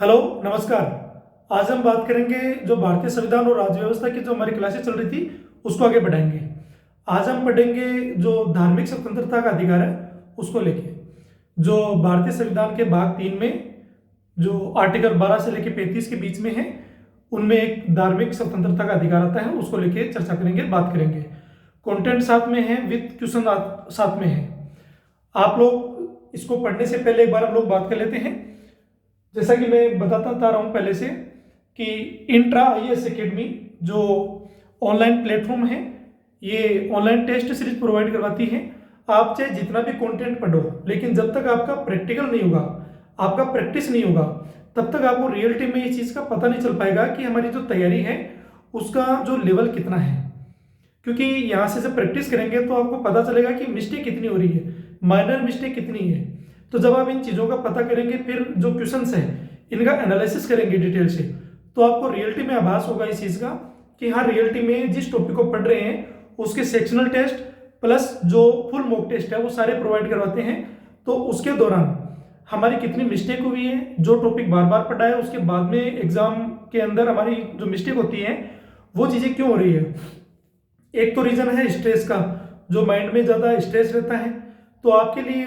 Hello नमस्कार। आज हम बात करेंगे जो भारतीय संविधान और राज्य व्यवस्था की जो हमारी क्लासेस चल रही थी उसको आगे बढ़ाएंगे। आज हम पढ़ेंगे जो धार्मिक स्वतंत्रता का अधिकार है उसको लेके। जो भारतीय संविधान के भाग 3 में जो आर्टिकल 12 से लेके 35 के बीच में है उनमें एक धार्मिक स्वतंत्रता का अधिकार आता है, उसको लेके चर्चा करेंगे, बात करेंगे। कंटेंट साथ में है, विद क्वेश्चन साथ में है। आप लोग इसको पढ़ने से पहले एक बार हम लोग बात कर लेते हैं। जैसा कि मैं बताता आ रहा हूँ पहले से कि इंट्रा आईएएस एकेडमी जो ऑनलाइन प्लेटफॉर्म है, ये ऑनलाइन टेस्ट सीरीज प्रोवाइड करवाती है। आप चाहे जितना भी कंटेंट पढ़ो, लेकिन जब तक आपका प्रैक्टिकल नहीं होगा, आपका प्रैक्टिस नहीं होगा, तब तक आपको रियलिटी में इस चीज़ का पता नहीं चल पाएगा कि हमारी जो तैयारी है उसका जो लेवल कितना है। क्योंकि यहाँ से जब प्रैक्टिस करेंगे तो आपको पता चलेगा कि मिस्टेक कितनी हो रही है, माइनर मिस्टेक कितनी है। तो जब आप इन चीज़ों का पता करेंगे, फिर जो क्वेश्चंस है इनका एनालिसिस करेंगे डिटेल से, तो आपको रियलिटी में आभास होगा इस चीज़ का कि हाँ, रियलिटी में जिस टॉपिक को पढ़ रहे हैं उसके सेक्शनल टेस्ट प्लस जो फुल मॉक टेस्ट है वो सारे प्रोवाइड करवाते हैं। तो उसके दौरान हमारी कितनी मिस्टेक हुई है, जो टॉपिक बार बार पढ़ा है उसके बाद में एग्जाम के अंदर हमारी जो मिस्टेक होती है वो चीज़ें क्यों हो रही है। एक तो रीज़न है स्ट्रेस का, जो माइंड में ज़्यादा स्ट्रेस रहता है। तो आपके लिए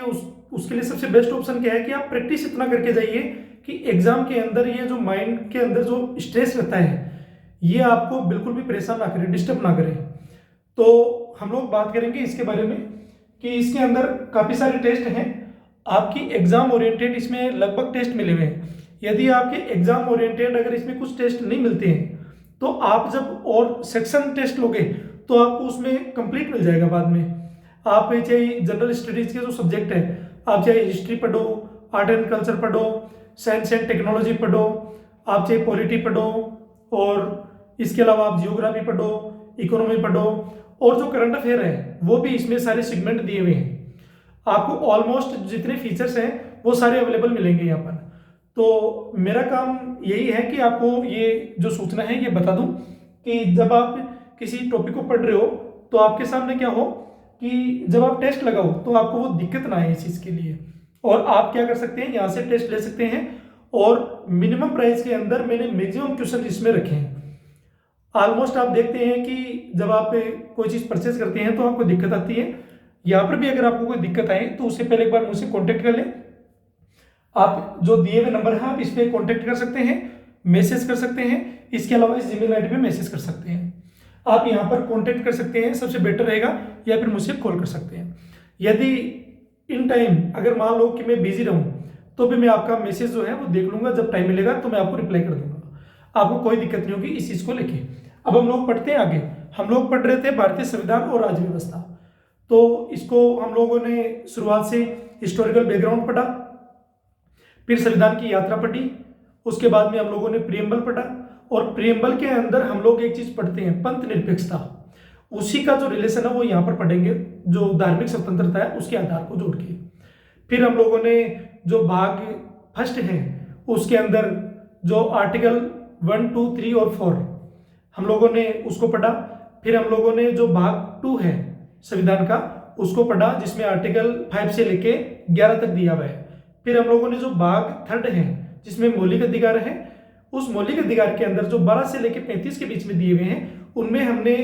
उसके लिए सबसे बेस्ट ऑप्शन क्या है कि आप प्रैक्टिस इतना करके जाइए कि एग्जाम के अंदर ये जो माइंड के अंदर जो स्ट्रेस रहता है ये आपको बिल्कुल भी परेशान ना करे, डिस्टर्ब ना करे। तो हम लोग बात करेंगे इसके बारे में कि इसके अंदर काफ़ी सारे टेस्ट हैं। आपकी एग्जाम ओरिएंटेड इसमें लगभग टेस्ट मिले हुए हैं। यदि आपके एग्जाम ओरिएंटेड अगर इसमें कुछ टेस्ट नहीं मिलते हैं तो आप जब और सेक्शन टेस्ट लोगे तो आपको उसमें कंप्लीट मिल जाएगा बाद में। आप चाहे जनरल स्टडीज के जो सब्जेक्ट है, आप चाहे हिस्ट्री पढ़ो, आर्ट एंड कल्चर पढ़ो, साइंस एंड टेक्नोलॉजी पढ़ो, आप चाहे पॉलिटी पढ़ो, और इसके अलावा आप जियोग्राफी पढ़ो, इकोनॉमी पढ़ो, और जो करंट अफेयर है वो भी इसमें सारे सेगमेंट दिए हुए हैं। आपको ऑलमोस्ट जितने फीचर्स हैं वो सारे अवेलेबल मिलेंगे यहाँ पर। तो मेरा काम यही है कि आपको ये जो सूचना है ये बता दूं कि जब आप किसी टॉपिक को पढ़ रहे हो तो आपके सामने क्या हो कि जब आप टेस्ट लगाओ तो आपको वो दिक्कत ना आए इस चीज़ के लिए। और आप क्या कर सकते हैं, यहाँ से टेस्ट ले सकते हैं, और मिनिमम प्राइस के अंदर मैंने मैक्सिमम क्वेश्चन इसमें रखे हैं। ऑलमोस्ट आप देखते हैं कि जब आप कोई चीज़ परचेज करते हैं तो आपको दिक्कत आती है। यहाँ पर भी अगर आपको कोई दिक्कत आए तो उससे पहले एक बार मुझसे कॉन्टेक्ट कर लें। आप जो दिए हुए नंबर है आप इस पर कॉन्टेक्ट कर सकते हैं, मैसेज कर सकते हैं। इसके अलावा इस जीमेल आईडी पे मैसेज कर सकते हैं। आप यहाँ पर कांटेक्ट कर सकते हैं, सबसे बेटर रहेगा, या फिर मुझसे कॉल कर सकते हैं। यदि इन टाइम अगर मान लो कि मैं बिजी रहूँ तो भी मैं आपका मैसेज जो है वो देख लूंगा, जब टाइम मिलेगा तो मैं आपको रिप्लाई कर दूंगा। आपको कोई दिक्कत नहीं होगी इस चीज़ को लेके। अब हम लोग पढ़ते हैं आगे। हम लोग पढ़ रहे थे भारतीय संविधान और राज्य व्यवस्था। तो इसको हम लोगों ने शुरुआत से हिस्टोरिकल बैकग्राउंड पढ़ा, फिर संविधान की यात्रा पढ़ी, उसके बाद में हम लोगों ने प्रियम्बल पढ़ा, और प्रियम्बल के अंदर हम लोग एक चीज पढ़ते हैं, पंथ निरपेक्षता। उसी का जो रिलेशन है वो यहाँ पर पढ़ेंगे, जो धार्मिक स्वतंत्रता है उसके आधार को जोड़ के। फिर हम लोगों ने जो भाग फर्स्ट है उसके अंदर जो आर्टिकल 1, 2, 3 और 4 हम लोगों ने उसको पढ़ा। फिर हम लोगों ने जो भाग 2 है संविधान का उसको पढ़ा, जिसमें आर्टिकल 5 से लेके 11 तक दिया हुआ है। फिर हम लोगों ने जो भाग 3 है जिसमें मौलिक अधिकार है, उस मौलिक अधिकार के अंदर जो 12 से लेके 35 के बीच में दिए हुए हैं उनमें हमने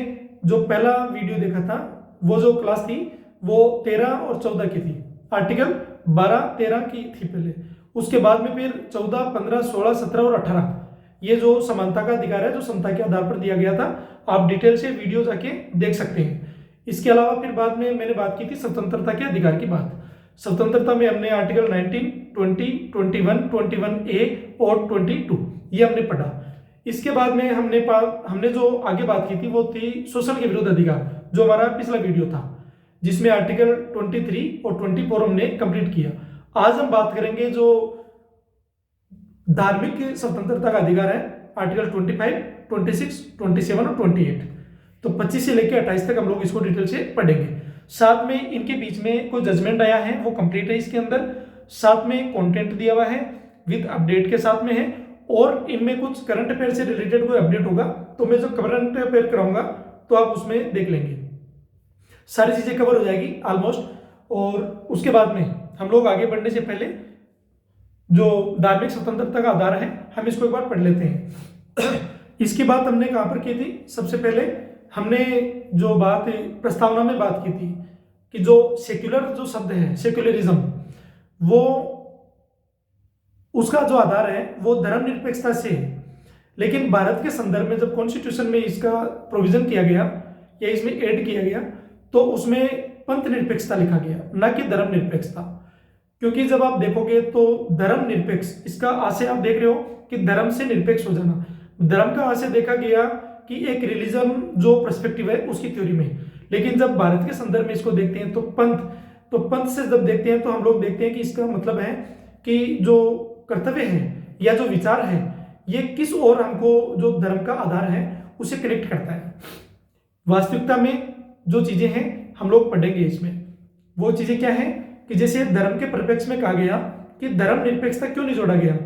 जो पहला वीडियो देखा था, वो जो क्लास थी वो 13 और 14 की थी। आर्टिकल 12, 13 की थी पहले। उसके बाद में फिर 14, 15, 16, 17 और 18 ये जो समानता का अधिकार है, जो समता के आधार पर दिया गया था, आप डिटेल से वीडियो जाके देख सकते हैं। इसके अलावा फिर बाद में मैंने बात की थी स्वतंत्रता के अधिकार की बात। स्वतंत्रता में हमने आर्टिकल 19, 20, 21, 21A और 22 ये हमने पढ़ा। इसके बाद में हमने जो आगे बात की थी वो थी शोषण के विरुद्ध अधिकार, जो हमारा पिछला वीडियो था, जिसमें आर्टिकल 23 और 24 हमने कंप्लीट किया। आज हम बात करेंगे जो धार्मिक स्वतंत्रता का अधिकार है, आर्टिकल 25, 26, 27 और 28। तो 25 से लेकर 28 तक हम लोग इसको डिटेल से पढ़ेंगे। साथ में इनके बीच में कोई जजमेंट आया है वो कंप्लीट है इसके अंदर, साथ में कंटेंट दिया हुआ है विद अपडेट के साथ में है, और इनमें कुछ करंट अफेयर से रिलेटेड कोई अपडेट होगा तो मैं जो करंट अफेयर कराऊंगा तो आप उसमें देख लेंगे, सारी चीजें कवर हो जाएगी ऑलमोस्ट। और उसके बाद में हम लोग आगे बढ़ने से पहले जो धार्मिक स्वतंत्रता का आधार है, हम इसको एक बार पढ़ लेते हैं। इसकी बात हमने कहाँ पर की थी? सबसे पहले हमने जो बात प्रस्तावना में बात की थी कि जो सेक्युलर जो शब्द है, सेक्युलरिज्म, वो उसका जो आधार है वो धर्मनिरपेक्षता से है। लेकिन भारत के संदर्भ में जब कॉन्स्टिट्यूशन में इसका प्रोविजन किया गया या इसमें ऐड किया गया, तो उसमें पंथ निरपेक्षता लिखा गया, ना कि धर्मनिरपेक्षता। क्योंकि जब आप देखोगे तो धर्मनिरपेक्ष, इसका आशय आप देख रहे हो कि धर्म से निरपेक्ष हो जाना। धर्म का आशय देखा गया कि एक रिलीजन जो पर्सपेक्टिव है उसकी थ्योरी में। लेकिन जब भारत के संदर्भ में इसको देखते हैं तो पंथ से जब देखते हैं तो हम लोग देखते हैं कि इसका मतलब है कि जो कर्तव्य है या जो विचार है, ये किस और हमको जो धर्म का आधार है उसे कनेक्ट करता है। वास्तविकता में जो चीजें हैं हम लोग पढ़ेंगे इसमें, वो चीजें क्या है कि जैसे धर्म के परिप्रेक्ष्य में कहा गया कि धर्म निरपेक्षता क्यों नहीं जोड़ा गया।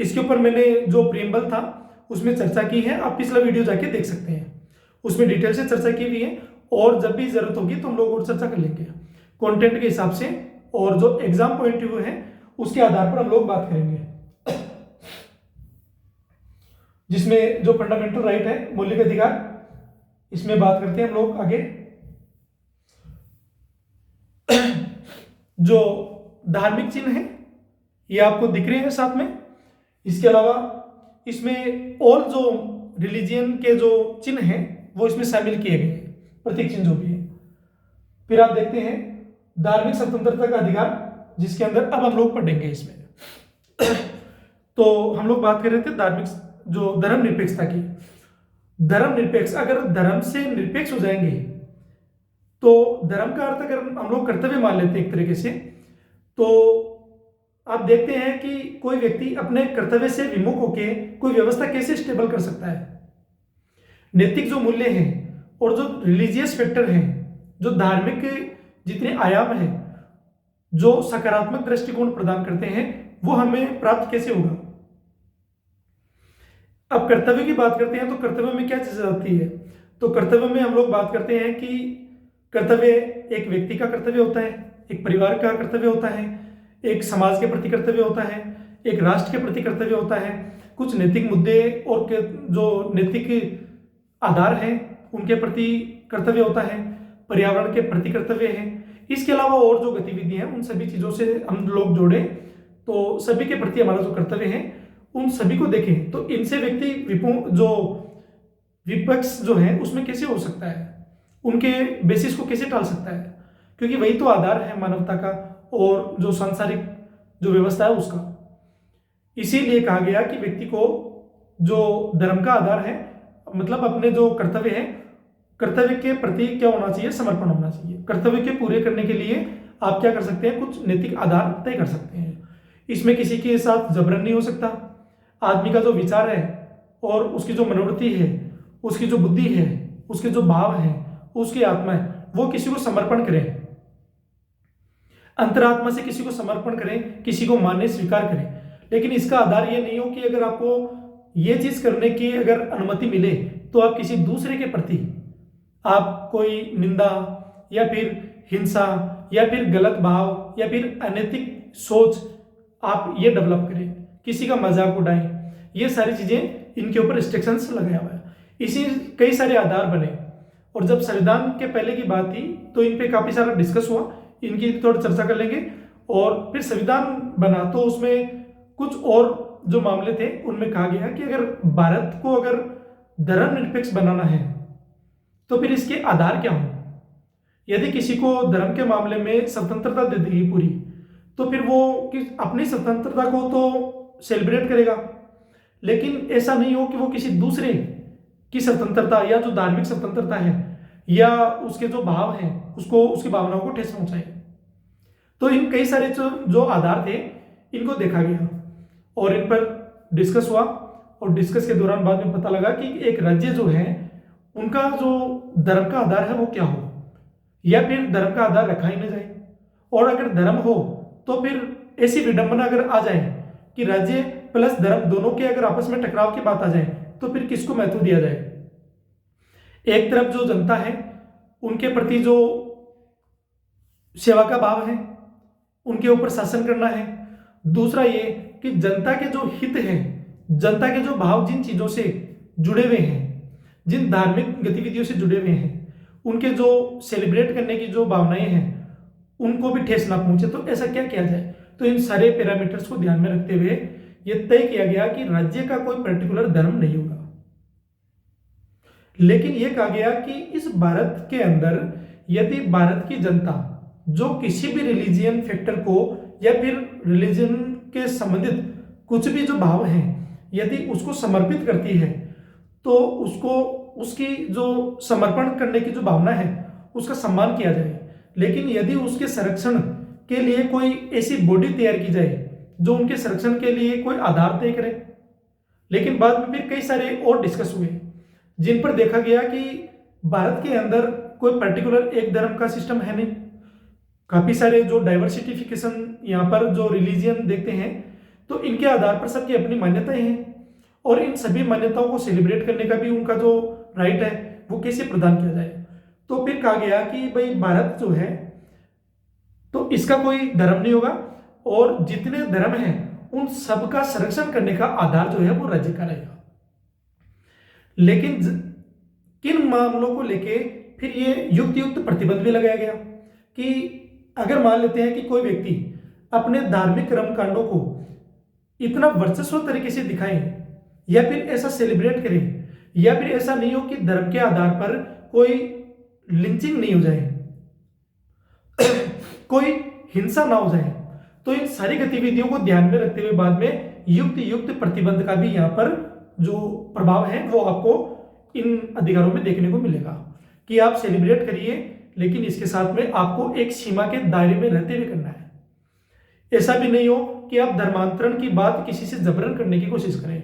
इसके ऊपर मैंने जो प्रीएम्बल था उसमें चर्चा की है, आप पिछला वीडियो जाके देख सकते हैं, उसमें डिटेल से चर्चा की हुई है। और जब भी जरूरत होगी तो हम लोग और चर्चा कर लेंगे कंटेंट के हिसाब से, और जो एग्जाम पॉइंट व्यू है उसके आधार पर हम लोग बात करेंगे। जिसमें जो फंडामेंटल राइट है, मौलिक अधिकार, इसमें बात करते हैं हम लोग आगे। जो धार्मिक चिन्ह है ये आपको दिख रहे हैं साथ में। इसके अलावा इसमें और जो रिलीजियन के जो चिन्ह हैं वो इसमें शामिल किए गए हैं, प्रतीक चिन्ह जो भी है। फिर आप देखते हैं धार्मिक स्वतंत्रता का अधिकार, जिसके अंदर अब हम लोग पढ़ेंगे इसमें। तो हम लोग बात कर रहे थे धार्मिक जो धर्मनिरपेक्षता की। धर्मनिरपेक्ष, अगर धर्म से निरपेक्ष हो जाएंगे तो धर्म का अर्थ अगर हम लोग कर्तव्य मान लेते हैं एक तरीके से, तो आप देखते हैं कि कोई व्यक्ति अपने कर्तव्य से विमुख होके कोई व्यवस्था कैसे स्टेबल कर सकता है। नैतिक जो मूल्य हैं और जो रिलीजियस फैक्टर हैं, जो धार्मिक जितने आयाम हैं, जो सकारात्मक दृष्टिकोण प्रदान करते हैं, वो हमें प्राप्त कैसे होगा। अब कर्तव्य की बात करते हैं तो कर्तव्य में क्या चीज आती है? तो कर्तव्य में हम लोग बात करते हैं कि कर्तव्य एक व्यक्ति का कर्तव्य होता है, एक परिवार का कर्तव्य होता है, एक समाज के प्रति कर्तव्य होता है, एक राष्ट्र के प्रति कर्तव्य होता है, कुछ नैतिक मुद्दे और जो नैतिक आधार हैं उनके प्रति कर्तव्य होता है, पर्यावरण के प्रति कर्तव्य है। इसके अलावा और जो गतिविधियां हैं उन सभी चीजों से हम लोग जोड़े तो सभी के प्रति हमारा जो कर्तव्य है उन सभी को देखें तो इनसे व्यक्ति जो विपक्ष जो है उसमें कैसे हो सकता है, उनके बेसिस को कैसे टाल सकता है, क्योंकि वही तो आधार है मानवता का और जो सांसारिक जो व्यवस्था है उसका। इसीलिए कहा गया कि व्यक्ति को जो धर्म का आधार है, मतलब अपने जो कर्तव्य है, कर्तव्य के प्रति क्या होना चाहिए, समर्पण होना चाहिए। कर्तव्य के पूरे करने के लिए आप क्या कर सकते हैं, कुछ नैतिक आधार तय कर सकते हैं। इसमें किसी के साथ जबरन नहीं हो सकता। आदमी का जो विचार है और उसकी जो मनोवृत्ति है, उसकी जो बुद्धि है, उसके जो भाव है, उसकी आत्मा है, वो किसी को समर्पण करें, अंतरात्मा से किसी को समर्पण करें, किसी को मानने स्वीकार करें। लेकिन इसका आधार ये नहीं हो कि अगर आपको ये चीज करने की अगर अनुमति मिले तो आप किसी दूसरे के प्रति आप कोई निंदा या फिर हिंसा या फिर गलत भाव या फिर अनैतिक सोच आप ये डेवलप करें, किसी का मजाक उड़ाएं, ये सारी चीजें इनके ऊपर रिस्ट्रिक्शंस लगाया हुआ है। इसी कई सारे आधार बने। और जब संविधान के पहले की बात थी तो इन पे काफी सारा डिस्कस हुआ, इनकी थोड़ी चर्चा कर लेंगे। और फिर संविधान बना तो उसमें कुछ और जो मामले थे उनमें कहा गया कि अगर भारत को अगर धर्मनिरपेक्ष बनाना है तो फिर इसके आधार क्या हों। यदि किसी को धर्म के मामले में स्वतंत्रता दे दी पूरी तो फिर वो अपनी स्वतंत्रता को तो सेलिब्रेट करेगा, लेकिन ऐसा नहीं हो कि वो किसी दूसरे की स्वतंत्रता या जो धार्मिक स्वतंत्रता है या उसके जो भाव हैं उसको, उसकी भावनाओं को ठेस पहुंचाए। तो इन कई सारे जो आधार थे इनको देखा गया और इन पर डिस्कस हुआ। और डिस्कस के दौरान बाद में पता लगा कि एक राज्य जो है उनका जो धर्म का आधार है वो क्या हो, या फिर धर्म का आधार रखा ही न जाए। और अगर धर्म हो तो फिर ऐसी विडंबना अगर आ जाए कि राज्य प्लस धर्म दोनों के अगर आपस में टकराव की बात आ जाए तो फिर किसको महत्व दिया जाए। एक तरफ जो जनता है उनके प्रति जो सेवा का भाव है, उनके ऊपर शासन करना है। दूसरा ये कि जनता के जो हित है, जनता के जो भाव जिन चीजों से जुड़े हुए हैं, जिन धार्मिक गतिविधियों से जुड़े हुए हैं, उनके जो सेलिब्रेट करने की जो भावनाएं हैं उनको भी ठेस ना पहुंचे, तो ऐसा क्या किया जाए। तो इन सारे पैरामीटर्स को ध्यान में रखते हुए यह तय किया गया कि राज्य का कोई पर्टिकुलर धर्म नहीं होगा, लेकिन यह कहा गया कि इस भारत के अंदर यदि भारत की जनता जो किसी भी रिलीजियन फैक्टर को या फिर रिलीजन के संबंधित कुछ भी जो भाव हैं यदि उसको समर्पित करती है, तो उसको उसकी जो समर्पण करने की जो भावना है उसका सम्मान किया जाए। लेकिन यदि उसके संरक्षण के लिए कोई ऐसी बॉडी तैयार की जाए जो उनके संरक्षण के लिए कोई आधार तय करे। लेकिन बाद में फिर कई सारे और डिस्कस हुए जिन पर देखा गया कि भारत के अंदर कोई पर्टिकुलर एक धर्म का सिस्टम है नहीं, काफी सारे जो डाइवर्सिटिफिकेशन यहाँ पर जो रिलीजियन देखते हैं, तो इनके आधार पर सबकी अपनी मान्यताएं हैं और इन सभी मान्यताओं को सेलिब्रेट करने का भी उनका जो राइट है वो कैसे प्रदान किया जाए। तो फिर कहा गया कि भाई भारत जो है तो इसका कोई धर्म नहीं होगा और जितने धर्म हैं उन सबका संरक्षण करने का आधार जो है वो राज्य का रहेगा। लेकिन किन मामलों को लेके फिर ये युक्त प्रतिबंध भी लगाया गया कि अगर मान लेते हैं कि कोई व्यक्ति अपने धार्मिक कर्मकांडों को इतना वर्चस्व तरीके से दिखाए या फिर ऐसा सेलिब्रेट करे या फिर ऐसा नहीं हो कि धर्म के आधार पर कोई लिंचिंग नहीं हो जाए, कोई हिंसा ना हो जाए, तो इन सारी गतिविधियों को ध्यान में रखते हुए बाद में युक्त प्रतिबंध का भी यहाँ पर जो प्रभाव है वो आपको इन अधिकारों में देखने को मिलेगा कि आप सेलिब्रेट करिए, लेकिन इसके साथ में आपको एक सीमा के दायरे में रहते हुए करना है। ऐसा भी नहीं हो कि आप धर्मांतरण की बात किसी से जबरन करने की कोशिश करें।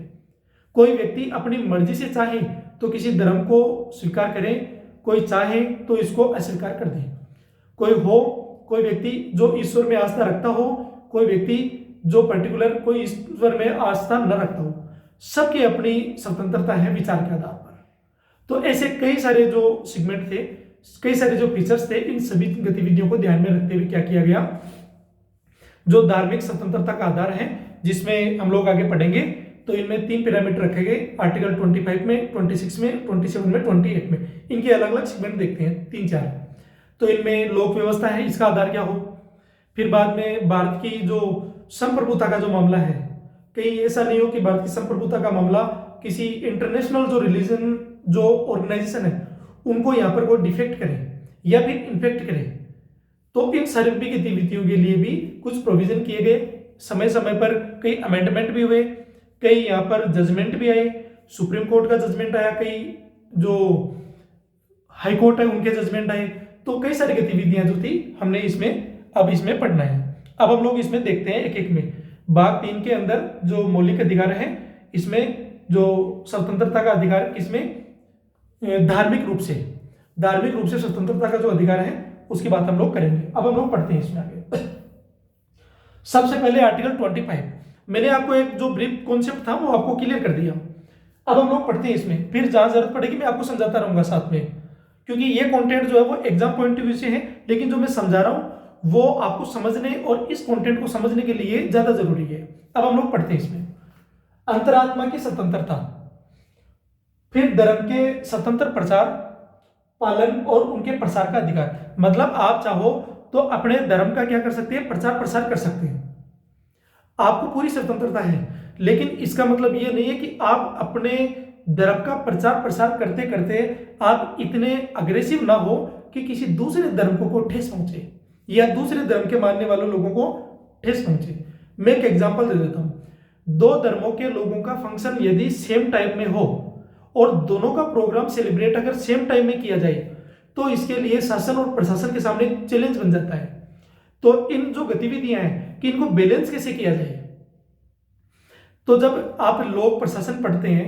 कोई व्यक्ति अपनी मर्जी से चाहे तो किसी धर्म को स्वीकार करे, कोई चाहे तो इसको अस्वीकार कर दे। कोई व्यक्ति जो ईश्वर में आस्था रखता हो, कोई व्यक्ति जो पर्टिकुलर कोई ईश्वर में आस्था न रखता हो, सबकी अपनी स्वतंत्रता है विचार के आधार पर। तो ऐसे कई सारे जो सेगमेंट थे, कई सारे जो फीचर्स थे, इन सभी गतिविधियों को ध्यान में रखते हुए क्या किया गया, जो धार्मिक स्वतंत्रता का आधार है जिसमें हम लोग आगे पढ़ेंगे, तो इनमें 3 पैरामीटर रखे गए आर्टिकल 25 में, 26 में, 27 में, 28 में। इनके अलग अलग सेगमेंट देखते हैं 3-4। तो इनमें लोक व्यवस्था है, इसका आधार क्या हो। फिर बाद में भारत की जो संप्रभुता का जो मामला है, कहीं ऐसा नहीं हो कि भारत की संप्रभुता का मामला किसी इंटरनेशनल जो रिलीजन जो ऑर्गेनाइजेशन है उनको यहाँ पर कोई डिफेक्ट करे या फिर इन्फेक्ट करे। तो इन सारी गतिविधियों के लिए भी कुछ प्रोविजन किए गए। समय समय पर कई अमेंडमेंट भी हुए, कई यहाँ पर जजमेंट भी आए, सुप्रीम कोर्ट का जजमेंट आया, कई जो हाई कोर्ट है उनके जजमेंट आए। तो कई सारी गतिविधियां जो थी हमने इसमें पढ़ना है। अब हम लोग इसमें देखते हैं एक एक में। भाग 3 के अंदर जो मौलिक अधिकार है, इसमें जो स्वतंत्रता का अधिकार, इसमें धार्मिक रूप से स्वतंत्रता का जो अधिकार है उसकी बात हम लोग करेंगे। अब हम लोग पढ़ते हैं इसमें आगे। सबसे पहले आर्टिकल 25, मैंने आपको एक जो ब्रीफ कॉन्सेप्ट था वो आपको क्लियर कर दिया। अब हम लोग पढ़ते हैं इसमें, फिर जहां जरूरत पड़ेगी मैं आपको समझाता रहूंगा साथ में, क्योंकि ये कंटेंट जो है वो एग्जाम पॉइंट ऑफ व्यू से है, लेकिन जो मैं समझा रहा हूं वो आपको समझने और इस कंटेंट को समझने के लिए ज्यादा जरूरी है। अब हम लोग पढ़ते हैं इसमें अंतरात्मा की स्वतंत्रता, फिर धर्म के स्वतंत्र प्रचार, पालन और उनके प्रसार का अधिकार। मतलब आप चाहो तो अपने धर्म का क्या कर सकते हैं, प्रचार प्रसार कर सकते हैं, आपको पूरी स्वतंत्रता है। लेकिन इसका मतलब ये नहीं है कि आप अपने धर्म का प्रचार प्रसार करते करते आप इतने अग्रेसिव ना हो कि किसी दूसरे धर्म को ठेस पहुंचे या दूसरे धर्म के मानने वाले लोगों को ठेस पहुंचे। मैं एक एग्जांपल दे देता हूं। 2 धर्मों के लोगों का फंक्शन यदि सेम टाइम में हो और दोनों का प्रोग्राम सेलिब्रेट अगर सेम टाइम में किया जाए तो इसके लिए शासन और प्रशासन के सामने चैलेंज बन जाता है। तो इन जो गतिविधियां हैं कि इनको बैलेंस कैसे किया जाए। तो जब आप लोक प्रशासन पढ़ते हैं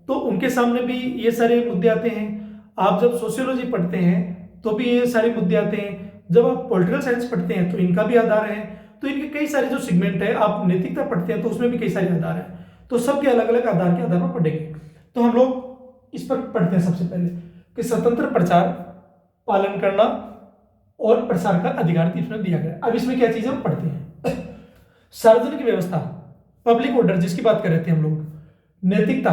तो उनके सामने भी ये सारे मुद्दे आते हैं। आप जब सोशियोलॉजी पढ़ते हैं तो भी ये सारे मुद्दे आते हैं। जब आप पॉलिटिकल साइंस पढ़ते हैं तो इनका भी आधार है। तो इनके कई सारे जो सेगमेंट है, आप नैतिकता पढ़ते हैं तो उसमें भी कई सारे आधार है। तो सबके अलग अलग आधार के आधार पर पढ़ेंगे। तो हम लोग इस पर पढ़ते हैं सबसे पहले कि स्वतंत्र प्रचार पालन करना, और प्रसार का अधिकार इसमें दिया गया। अब इसमें क्या चीजें हम पढ़ते हैं। सार्वजनिक व्यवस्था, पब्लिक ऑर्डर जिसकी बात कर रहे थे हम लोग, नैतिकता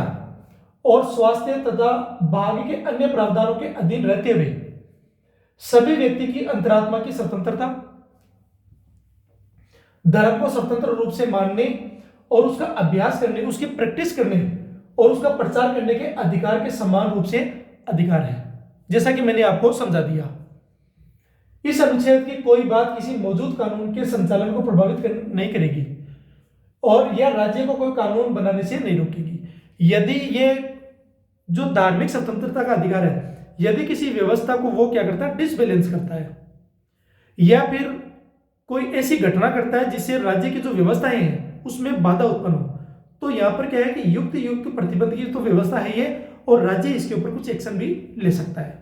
और स्वास्थ्य तथा भाग के अन्य प्रावधानों के अधीन रहते हुए सभी व्यक्ति की अंतरात्मा की स्वतंत्रता, धर्म को स्वतंत्र रूप से मानने और उसका अभ्यास करने, उसकी प्रैक्टिस करने और उसका प्रचार करने के अधिकार के समान रूप से अधिकार है, जैसा कि मैंने आपको समझा दिया। इस अनुच्छेद की कोई बात किसी मौजूद कानून के संचालन को प्रभावित नहीं करेगी और यह राज्य को कोई कानून बनाने से नहीं रोकेगी। यदि ये जो धार्मिक स्वतंत्रता का अधिकार है, यदि किसी व्यवस्था को वो क्या करता है, डिसबैलेंस करता है या फिर कोई ऐसी घटना करता है जिससे राज्य की जो व्यवस्थाएं हैं उसमें बाधा उत्पन्न हो, तो यहां पर क्या है कि युक्त प्रतिबंध की तो व्यवस्था है ये, और राज्य इसके ऊपर कुछ एक्शन भी ले सकता है।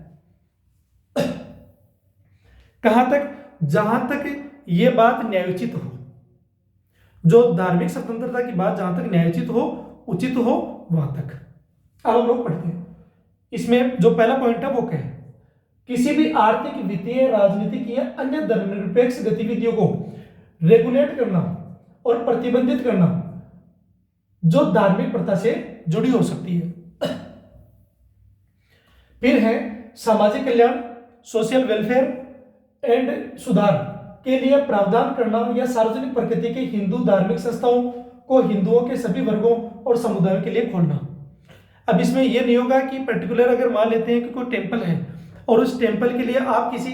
कहां तक, जहां तक ये बात न्यायोचित हो, जो धार्मिक स्वतंत्रता की बात जहां तक न्यायोचित हो, उचित हो, वहां तक। अब हम लोग पढ़ते हैं इसमें जो पहला पॉइंट है वो क्या है, किसी भी आर्थिक, वित्तीय, राजनीतिक या अन्य धर्मनिरपेक्ष गतिविधियों को रेगुलेट करना और प्रतिबंधित करना जो धार्मिक प्रथा से जुड़ी हो सकती है। फिर है सामाजिक कल्याण, सोशल वेलफेयर एंड सुधार के लिए प्रावधान करना या सार्वजनिक प्रकृति के हिंदू धार्मिक संस्थाओं को हिंदुओं के सभी वर्गों और समुदायों के लिए खोलना। अब इसमें यह नहीं होगा कि पर्टिकुलर अगर मान लेते हैं कि कोई टेंपल है और उस टेंपल के लिए आप किसी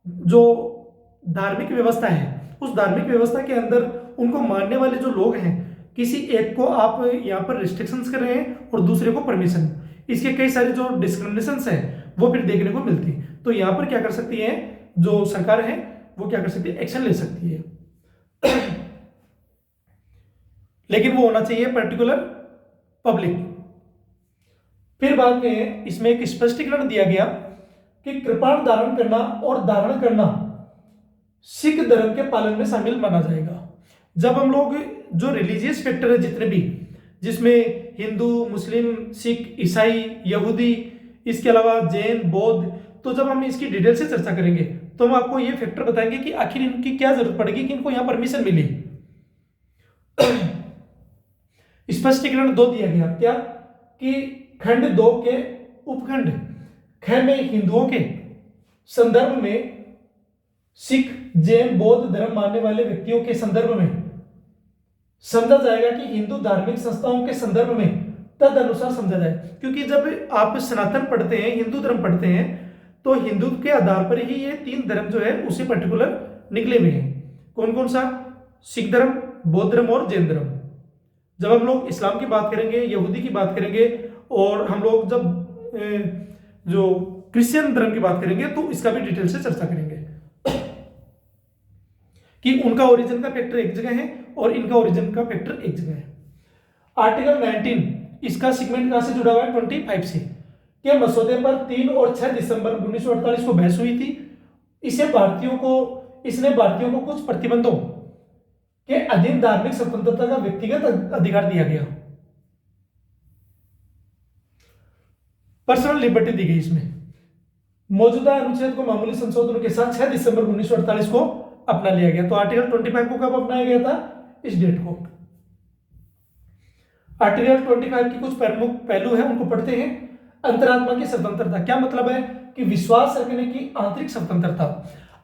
जो धार्मिक व्यवस्था है उस धार्मिक व्यवस्था के अंदर उनको मानने वाले जो लोग हैं, किसी एक को आप यहाँ पर रिस्ट्रिक्शंस कर रहे हैं और दूसरे को परमिशन, इसके कई सारे जो डिस्क्रिमिनेशंस है वो फिर देखने को मिलती। तो यहाँ पर क्या कर सकती है जो सरकार है, वो क्या कर सकती है, एक्शन ले सकती है। लेकिन वो होना चाहिए पर्टिकुलर पब्लिक। फिर बाद में इसमें एक स्पष्टीकरण दिया गया कि कृपाण धारण करना और धारण करना सिख धर्म के पालन में शामिल माना जाएगा। जब हम लोग जो रिलीजियस फैक्टर है जितने भी, जिसमें हिंदू, मुस्लिम, सिख, ईसाई, यहूदी, इसके अलावा जैन, बौद्ध, तो जब हम इसकी डिटेल से चर्चा करेंगे तो हम आपको ये फैक्टर बताएंगे कि आखिर इनकी क्या जरूरत पड़ेगी कि इनको यहां परमिशन मिली। स्पष्टीकरण 2 दिया गया, क्या कि खंड 2 के उपखंड ख में हिंदुओं के संदर्भ में सिख, जैन, बौद्ध धर्म मानने वाले व्यक्तियों के संदर्भ में समझा जाएगा कि हिंदू धार्मिक संस्थाओं के संदर्भ में तद अनुसार समझा जाए। क्योंकि जब आप सनातन पढ़ते हैं, हिंदू धर्म पढ़ते हैं, तो हिंदू के आधार पर ही ये 3 धर्म जो है उसी पर्टिकुलर निकले हुए हैं। कौन कौन सा? सिख धर्म, बौद्ध धर्म और जैन धर्म। जब हम लोग इस्लाम की बात करेंगे, यहूदी की बात करेंगे और हम लोग जब जो क्रिश्चियन धर्म की बात करेंगे तो इसका भी डिटेल से चर्चा करेंगे कि उनका ओरिजिन का फैक्टर एक जगह है और इनका ओरिजिन का फैक्टर एक जगह है। आर्टिकल 19 इसका सेगमेंट कहां से जुड़ा हुआ है? 25 से। के मसौदे पर 3 और 6 दिसंबर 1948 को बहस हुई थी। इसने भारतीयों को कुछ प्रतिबंधों के अधीन धार्मिक स्वतंत्रता का व्यक्तिगत अधिकार दिया गया, पर्सनल लिबर्टी दी गई। इसमें मौजूदा अनुच्छेद को मामूली संशोधनों के साथ 6 दिसंबर 1948 को अपना लिया गया। तो आर्टिकल 25 को कब अपनाया गया था? इस डेट को। आर्टिकल 25 की कुछ प्रमुख पहलू है, उनको पढ़ते हैं। अंतरात्मा की स्वतंत्रता, क्या मतलब है कि विश्वास रखने की आंतरिक स्वतंत्रता।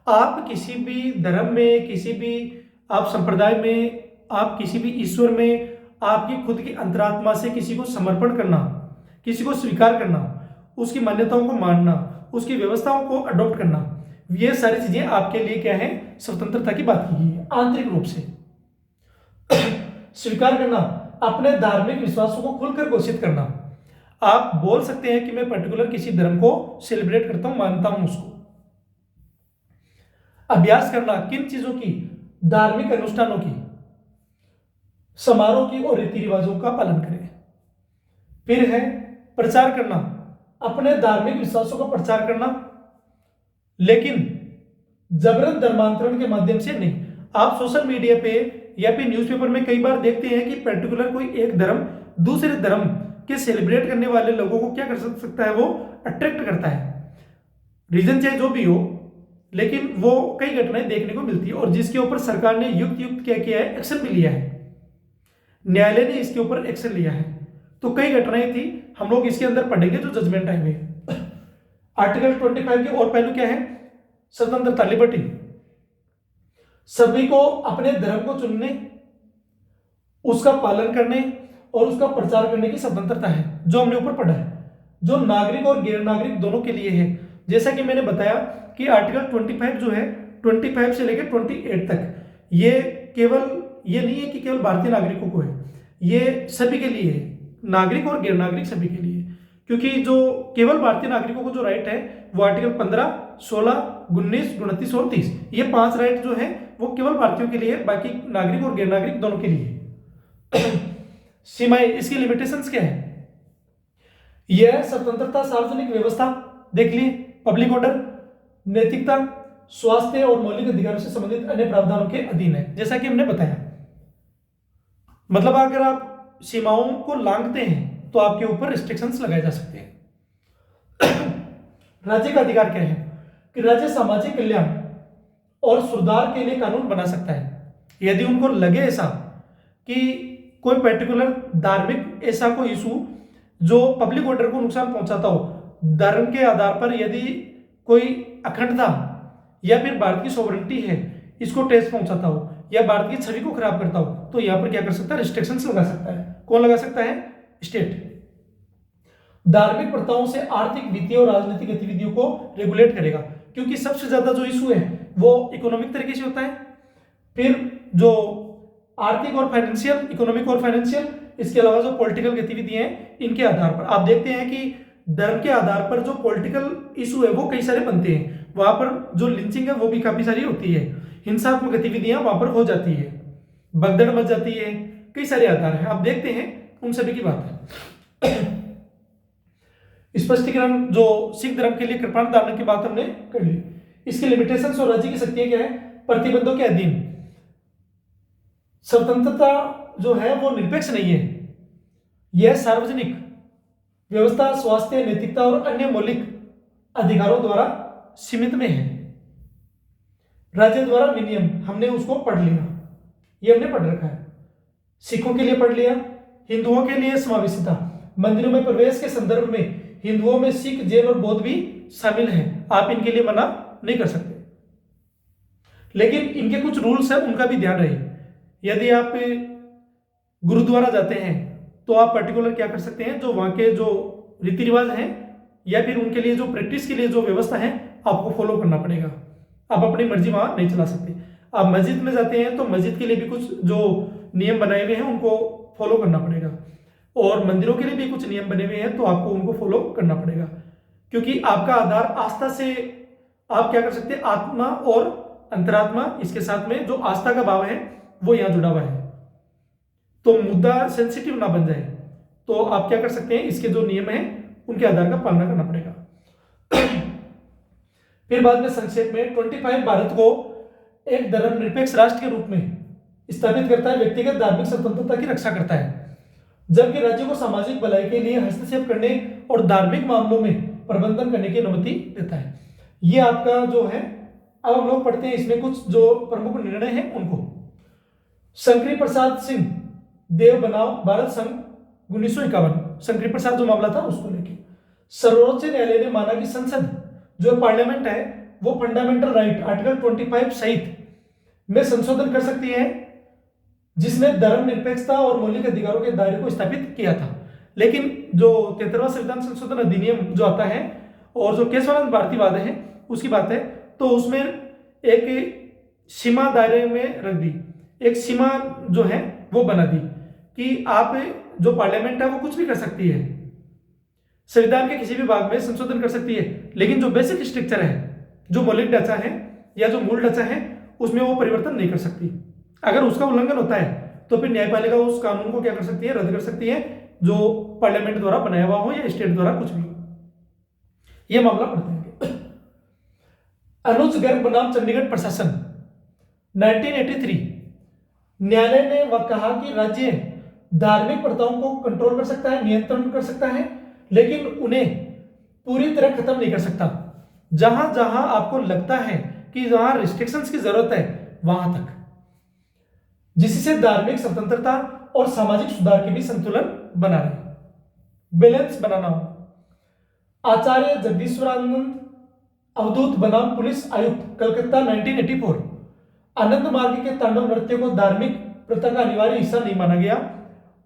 आप किसी भी धर्म में, किसी भी आप संप्रदाय में, आप किसी भी ईश्वर में आपकी खुद की अंतरात्मा से किसी को समर्पण करना, किसी को स्वीकार करना, उसकी मान्यताओं को मानना, उसकी व्यवस्थाओं को अडॉप्ट करना, ये सारी चीजें आपके लिए क्या है? स्वतंत्रता की बात की गई है आंतरिक रूप से। स्वीकार करना, अपने धार्मिक विश्वासों को खुलकर घोषित करना। आप बोल सकते हैं कि मैं पर्टिकुलर किसी धर्म को सेलिब्रेट करता हूं, मानता हूं उसको। अभ्यास करना, किन चीजों की? धार्मिक अनुष्ठानों की, समारोह की और रीति रिवाजों का पालन करें। फिर है प्रचार करना, अपने धार्मिक विश्वासों का प्रचार करना, लेकिन जबरन धर्मांतरण के माध्यम से नहीं। आप सोशल मीडिया पे या फिर न्यूज़पेपर में कई बार देखते हैं कि पर्टिकुलर कोई एक धर्म दूसरे धर्म के सेलिब्रेट करने वाले लोगों को क्या कर सकता है? वो अट्रैक्ट करता है। रीजन चाहे जो भी हो, लेकिन वो कई घटनाएं देखने को मिलती है और जिसके ऊपर सरकार ने युक्त क्या किया है, एक्शन भी लिया है, न्यायालय ने इसके ऊपर एक्शन लिया है। तो कई घटनाएं थी, हम लोग इसके अंदर पढ़ेंगे जो जजमेंट आए हुए। आर्टिकल 25 के और पहलू क्या है? स्वतंत्रता, लिबर्टी, सभी को अपने धर्म को चुनने, उसका पालन करने और उसका प्रचार करने की स्वतंत्रता है, जो हमने ऊपर पढ़ा है, जो नागरिक और गैर नागरिक दोनों के लिए है। जैसा कि मैंने बताया कि आर्टिकल 25 जो है 25 से लेकर 28 तक, ये केवल ये नहीं है कि केवल भारतीय नागरिकों को है, ये सभी के लिए है, नागरिक और गैर नागरिक सभी के लिए। क्योंकि जो केवल भारतीय नागरिकों को जो राइट है वो आर्टिकल 15, 16, 19, 29 और 30, ये 5 राइट जो है वो केवल भारतीयों के लिए, बाकी नागरिक और गैर नागरिक दोनों के लिए। सीमाएं, इसकी लिमिटेशंस क्या है? यह स्वतंत्रता, सार्वजनिक व्यवस्था देख लिए, पब्लिक ऑर्डर, नैतिकता, स्वास्थ्य और मौलिक अधिकारों से संबंधित अन्य प्रावधानों के अधीन है, जैसा कि हमने बताया। मतलब अगर आप सीमाओं को लांघते हैं तो आपके ऊपर रिस्ट्रिक्शंस लगाए जा सकते हैं। राज्य का अधिकार क्या है? कि राज्य सामाजिक कल्याण और सुधार के लिए कानून बना सकता है। यदि उनको लगे ऐसा कि कोई पर्टिकुलर धार्मिक ऐसा कोई इशू जो पब्लिक ऑर्डर को नुकसान पहुंचाता हो, धर्म के आधार पर यदि कोई अखंडता या फिर भारत की सॉवरेनिटी है इसको ठेस पहुंचाता हो या भारत की छवि को खराब करता हो, तो यहां पर क्या कर सकता है? रिस्ट्रिक्शंस लगा सकता है। कौन लगा सकता है? स्टेट। धार्मिक प्रथाओं से आर्थिक, वित्तीय और राजनीतिक गतिविधियों को रेगुलेट करेगा, क्योंकि सबसे ज्यादा जो इशू है वो इकोनॉमिक तरीके से होता है। फिर जो आर्थिक और फाइनेंशियल, इकोनॉमिक और फाइनेंशियल, इसके अलावा जो पॉलिटिकल गतिविधियां हैं, इनके आधार पर आप देखते हैं कि धर्म के आधार पर जो पॉलिटिकल इशू है वो कई सारे बनते हैं। वहां पर जो लिंचिंग है वो भी काफी सारी होती है, हिंसात्मक गतिविधियां वहां पर हो जाती है, भगदड़ मच जाती है, कई सारे आधार हैं, आप देखते हैं, उन सभी की बात है। स्पष्टीकरण, जो सिख धर्म के लिए कृपाण धारण की बात हमने कर ली। इसकी लिमिटेशंस और राज्य की शक्तियां क्या है? प्रतिबंधों के अधीन, स्वतंत्रता जो है वो निरपेक्ष नहीं है, यह सार्वजनिक व्यवस्था, स्वास्थ्य, नैतिकता और अन्य मौलिक अधिकारों द्वारा सीमित में है। राज्य द्वारा विनियम, हमने उसको पढ़ लिया, ये हमने पढ़ रखा है। सिखों के लिए पढ़ लिया। हिंदुओं के लिए समावेशिता, मंदिरों में प्रवेश के संदर्भ में हिंदुओं में सिख, जैन और बौद्ध भी शामिल हैं, आप इनके लिए मना नहीं कर सकते, लेकिन इनके कुछ रूल्स हैं, उनका भी ध्यान रहे। यदि आप गुरुद्वारा जाते हैं तो आप पर्टिकुलर क्या कर सकते हैं, जो वहां के जो रीति रिवाज हैं या फिर उनके लिए जो प्रैक्टिस के लिए जो व्यवस्था है आपको फॉलो करना पड़ेगा, आप अपनी मर्जी वहां नहीं चला सकते। आप मस्जिद में जाते हैं तो मस्जिद के लिए भी कुछ जो नियम बनाए हुए हैं उनको फॉलो करना पड़ेगा, और मंदिरों के लिए भी कुछ नियम बने हुए हैं तो आपको उनको फॉलो करना पड़ेगा, क्योंकि आपका आधार आस्था से, आप क्या कर सकते हैं, आत्मा और अंतरात्मा, इसके साथ में जो आस्था का भाव है वो यहां जुड़ा हुआ है। तो मुद्दा सेंसिटिव ना बन जाए तो आप क्या कर सकते हैं, इसके जो नियम हैं उनके आधार का पालना करना पड़ेगा। फिर बाद में संक्षेप में 25 भारत को एक धर्मनिरपेक्ष राष्ट्र के रूप में स्थापित करता है, व्यक्तिगत धार्मिक स्वतंत्रता की रक्षा करता है, जबकि राज्य को सामाजिक भलाई के लिए हस्तक्षेप करने और धार्मिक मामलों में प्रबंधन करने की अनुमति देता है। ये आपका जो है, अब हम लोग पढ़ते हैं इसमें कुछ जो प्रमुख निर्णय हैं उनको। शंकरी प्रसाद सिंह देव बनाम भारत संघ 1951, शंकरी प्रसाद जो मामला था उसको लेके सर्वोच्च न्यायालय ने माना कि संसद जो पार्लियामेंट है वो फंडामेंटल राइट आर्टिकल 25 सहित में संशोधन कर सकती है, जिसने धर्मनिरपेक्षता और मौलिक अधिकारों के दायरे को स्थापित किया था। लेकिन जो 73वां संविधान संशोधन अधिनियम जो आता है और जो केशवानंद भारतीवाद है उसकी बात है, तो उसमें एक सीमा दायरे में रख दी, एक सीमा जो है वो बना दी कि आप जो पार्लियामेंट है वो कुछ भी कर सकती है, संविधान के किसी भी भाग में संशोधन कर सकती है, लेकिन जो बेसिक स्ट्रक्चर है, जो मौलिक ढांचा है या जो मूल ढांचा है उसमें वो परिवर्तन नहीं कर सकती। अगर उसका उल्लंघन होता है तो फिर न्यायपालिका उस कानून को क्या कर सकती है, रद्द कर सकती है, जो पार्लियामेंट द्वारा बनाया हुआ हो या स्टेट द्वारा कुछ भी हो। यह मामला पढ़ते हैं। अनुज गर्ग बनाम चंडीगढ़ प्रशासन 1983, न्यायालय ने वह कहा कि राज्य धार्मिक प्रथाओं को कंट्रोल कर सकता है, नियंत्रण कर सकता है, लेकिन उन्हें पूरी तरह खत्म नहीं कर सकता। जहां जहां आपको लगता है कि जहां रिस्ट्रिक्शंस की जरूरत है वहां तक, जिससे धार्मिक स्वतंत्रता और सामाजिक सुधार के भी संतुलन बना रहे, बैलेंस बनाना हो। आचार्य जगदीश्वरानंद अवधूत बनाम पुलिस आयुक्त कलकत्ता 1984। आनंद मार्ग के तांडव नृत्य को धार्मिक प्रथा का अनिवार्य हिस्सा नहीं माना गया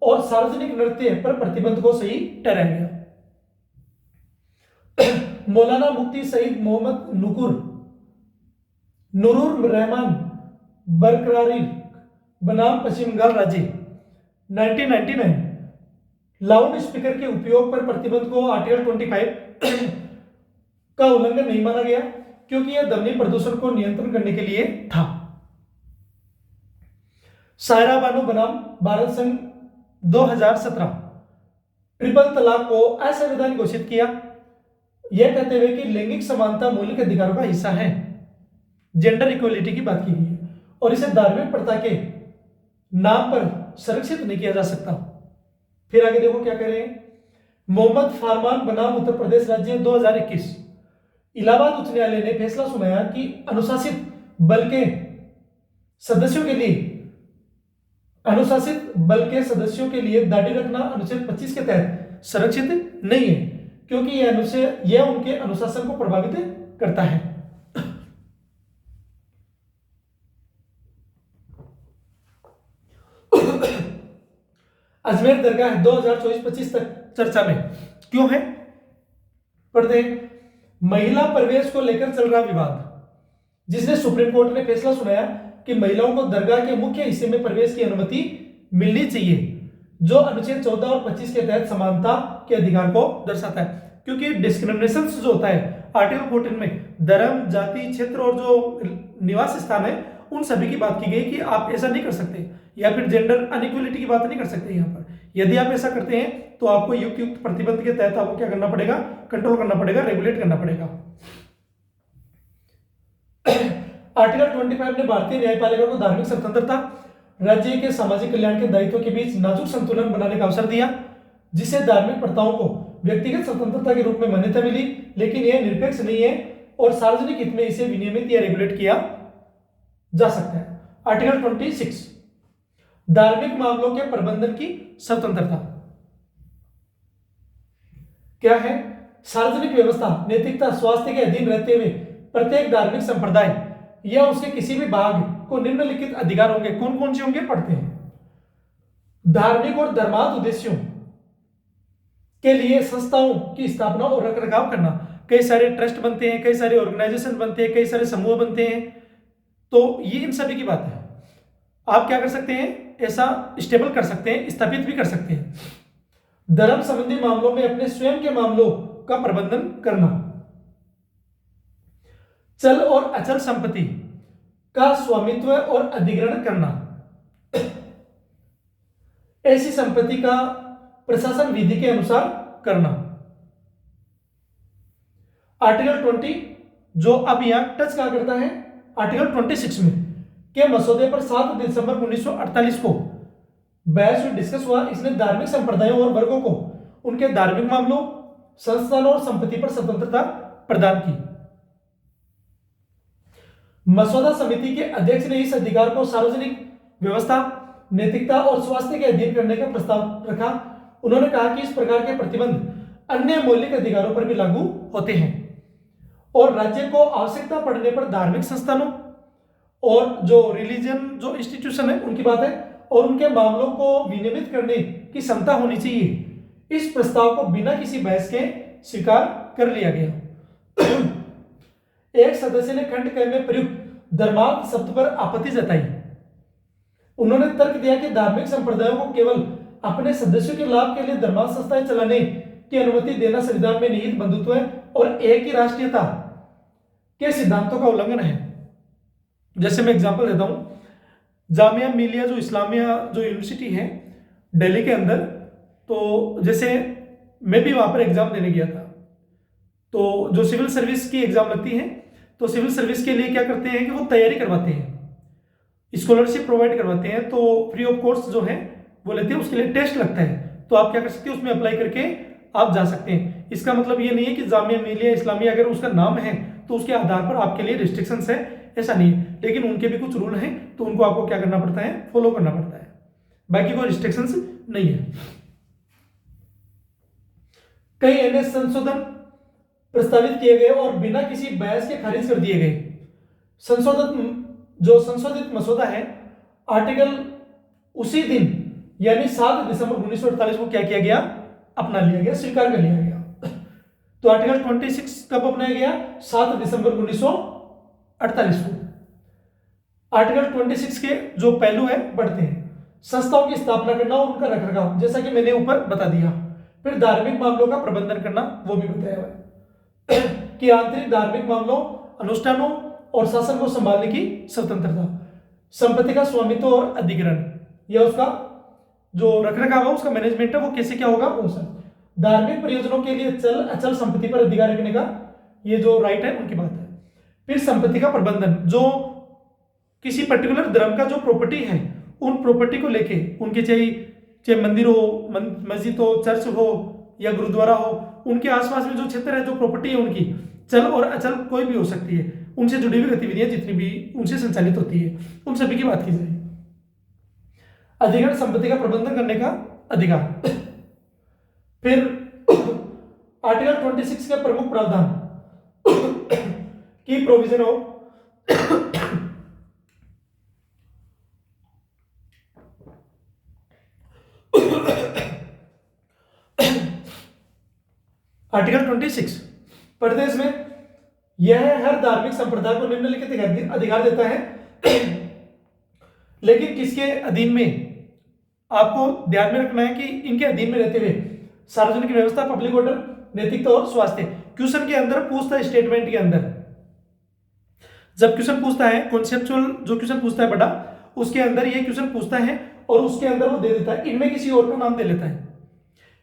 और सार्वजनिक नृत्य पर प्रतिबंध को सही ठहराया गया। मौलाना मुफ्ती सईद मोहम्मद नूरुर रहमान बरकरारी बनाम पश्चिम बंगाल राज्य 1999। लाउड स्पीकर के उपयोग पर प्रतिबंध को आर्टिकल 25 का उल्लंघन नहीं माना गया क्योंकि यह ध्वनि प्रदूषण को नियंत्रण करने के लिए था। सायरा बानो बनाम भारत संघ 2017। ट्रिपल तलाक को असंवैधानिक घोषित किया, यह कहते हुए कि लैंगिक समानता मौलिक अधिकारों का हिस्सा है, जेंडर इक्वलिटी की बात की गई है और इसे धार्मिक प्रथा के नाम पर संरक्षित नहीं किया जा सकता। फिर आगे देखो क्या कह रहे हैं। मोहम्मद फरमान बनाम उत्तर प्रदेश राज्य 2021। इलाहाबाद उच्च न्यायालय ने फैसला सुनाया कि अनुशासित बल के सदस्यों के लिए दाढ़ी रखना अनुच्छेद 25 के तहत संरक्षित नहीं है क्योंकि यह उनके अनुशासन को प्रभावित करता है। अजमेर दरगाह 2024-25 तक चर्चा में क्यों है, पढ़ते हैं। महिला प्रवेश को लेकर चल रहा विवाद, जिसने सुप्रीम कोर्ट ने फैसला सुनाया कि महिलाओं को दरगाह के मुख्य हिस्से में प्रवेश की अनुमति मिलनी चाहिए, जो अनुच्छेद 14 और 25 के तहत समानता के अधिकार को दर्शाता है। क्योंकि डिस्क्रिमिनेशन जो होता है आर्टिकल 14 में धर्म, जाति, क्षेत्र और जो निवास स्थान है उन सभी की बात की गई कि आप ऐसा नहीं कर सकते, या फिर जेंडर अनइक्वलिटी की बात नहीं कर सकते। यहाँ पर यदि आप ऐसा करते हैं तो आपको युक्त प्रतिबंध के तहत आपको क्या करना पड़ेगा, कंट्रोल करना पड़ेगा, रेगुलेट करना पड़ेगा। आर्टिकल 25 ने भारतीय न्यायपालिका को धार्मिक स्वतंत्रता, राज्य के सामाजिक कल्याण के दायित्व के बीच नाजुक संतुलन बनाने का अवसर दिया, जिससे धार्मिक प्रथाओं को व्यक्तिगत स्वतंत्रता के रूप में मान्यता मिली, लेकिन यह निरपेक्ष नहीं है और सार्वजनिक हित में इसे विनियमित या रेगुलेट किया जा सकता है। आर्टिकल 26 धार्मिक मामलों के प्रबंधन की स्वतंत्रता क्या है। सार्वजनिक व्यवस्था, नैतिकता, स्वास्थ्य के अधीन रहते हुए प्रत्येक धार्मिक संप्रदाय या उसके किसी भी भाग को निम्नलिखित अधिकार होंगे। कौन कौन से होंगे, पढ़ते हैं। धार्मिक और धर्मार्थ उद्देश्यों के लिए संस्थाओं की स्थापना और रखरखाव करना। कई सारे ट्रस्ट बनते हैं, कई सारे ऑर्गेनाइजेशन बनते हैं, कई सारे समूह बनते हैं, तो ये इन सभी की बात है। आप क्या कर सकते हैं, ऐसा स्टेबल कर सकते हैं, स्थापित भी कर सकते हैं। धर्म संबंधी मामलों में अपने स्वयं के मामलों का प्रबंधन करना। चल और अचल संपत्ति का स्वामित्व और अधिग्रहण करना। ऐसी संपत्ति का प्रशासन विधि के अनुसार करना। आर्टिकल 20 जो अब यहां टच क्या करता है, आर्टिकल 26 में के मसौदे पर 7 दिसंबर 1948 को बहस डिस्कस हुआ। इसने धार्मिक संप्रदायों और वर्गों को उनके धार्मिक मामलों, संस्थानों और संपत्ति पर स्वतंत्रता प्रदान की। मसौदा समिति के अध्यक्ष ने इस अधिकार को सार्वजनिक व्यवस्था, नैतिकता और स्वास्थ्य के अधीन करने का प्रस्ताव रखा। उन्होंने कहा कि इस प्रकार के प्रतिबंध अन्य मौलिक अधिकारों पर भी लागू होते हैं और राज्य को आवश्यकता पड़ने पर धार्मिक संस्थानों और जो रिलीजन जो इंस्टीट्यूशन है उनकी बात है और उनके मामलों को विनियमित करने की क्षमता होनी चाहिए। इस प्रस्ताव को बिना किसी बहस के स्वीकार कर लिया गया। एक सदस्य ने खंड क में प्रयुक्त धर्मार्थ शब्द पर आपत्ति जताई। उन्होंने तर्क दिया कि धार्मिक संप्रदायों को केवल अपने सदस्यों के लाभ के लिए धर्मार्थ संस्थाएं चलाने की अनुमति देना संविधान में निहित बंधुत्व है और एक ही राष्ट्रीयता के सिद्धांतों का उल्लंघन है। जैसे मैं एग्जांपल देता हूं, जामिया मिलिया जो इस्लामिया जो यूनिवर्सिटी है दिल्ली के अंदर, तो जैसे मैं भी वहां पर एग्जाम देने गया था, तो जो सिविल सर्विस की एग्जाम लगती है, तो सिविल सर्विस के लिए क्या करते हैं कि वो तैयारी करवाते हैं, स्कॉलरशिप प्रोवाइड करवाते हैं, तो फ्री ऑफ कोर्स जो है वो लेते हैं। उसके लिए टेस्ट लगता है, तो आप क्या कर सकते हैं, उसमें अप्लाई करके आप जा सकते हैं। इसका मतलब ये नहीं है कि जामिया मिलिया इस्लामिया अगर उसका नाम है तो उसके आधार पर आपके लिए रिस्ट्रिक्शंस है, ऐसा नहीं है, लेकिन उनके भी कुछ रूल हैं तो उनको आपको क्या करना पड़ता है, फॉलो करना पड़ता है, बाकी कोई रिस्ट्रिक्शंस नहीं है। कई अन्य संशोधन प्रस्तावित किए गए और बिना किसी बहस के खारिज कर दिए गए। संशोधित मसौदा है, आर्टिकल उसी दिन यानी 7 दिसंबर 1948 को क्या किया गया, अपना लिया गया, स्वीकार कर लिया गया। तो आर्टिकल 26 कब अपनाया गया, 7 दिसंबर 1948 को। आर्टिकल 26 के जो पहलू है बढ़ते हैं, संस्थाओं की स्थापना करना और उनका रखरखाव, जैसा कि मैंने ऊपर बता दिया। फिर धार्मिक मामलों का प्रबंधन करना, वो भी बताया हुआ है कि आंतरिक धार्मिक मामलों, अनुष्ठानों और शासन को संभालने की स्वतंत्रता, संपत्ति का स्वामित्व और अधिग्रहण, या उसका जो रखरखाव है, उसका मैनेजमेंट है, वो कैसे क्या होगा, वो सब। धार्मिक प्रयोजनों के लिए चल अचल संपत्ति पर अधिकार रखने का ये जो राइट है, उनकी बात है। फिर संपत्ति का प्रबंधन, जो किसी पर्टिकुलर धर्म का जो प्रॉपर्टी है, उन प्रॉपर्टी को लेके उनके चाहे मंदिर हो, मस्जिद हो, चर्च हो या गुरुद्वारा हो, उनके आसपास में जो क्षेत्र है, जो प्रॉपर्टी है उनकी, चल और अचल कोई भी हो सकती है, उनसे जुड़ी हुई गतिविधियां जितनी भी उनसे संचालित होती है, उन सभी की बात की जाए। अधिग्रहण, संपत्ति का प्रबंधन करने का अधिकार। फिर आर्टिकल 26 के प्रमुख प्रावधान की प्रोविजन हो आर्टिकल 26 प्रदेश में यह हर धार्मिक संप्रदाय को निम्नलिखित अधिकार देता है, लेकिन किसके अधीन में, आपको ध्यान में रखना है कि इनके अधीन में रहते हुए सार्वजनिक व्यवस्था, पब्लिक ऑर्डर, नैतिकता और स्वास्थ्य। क्वेश्चन के अंदर पूछता है, स्टेटमेंट के अंदर जब क्वेश्चन पूछता है, कॉन्सेप्चुअल जो क्वेश्चन पूछता है बड़ा, उसके अंदर ये क्वेश्चन पूछता है और उसके अंदर वो दे देता है, इनमें किसी और का नाम दे लेता है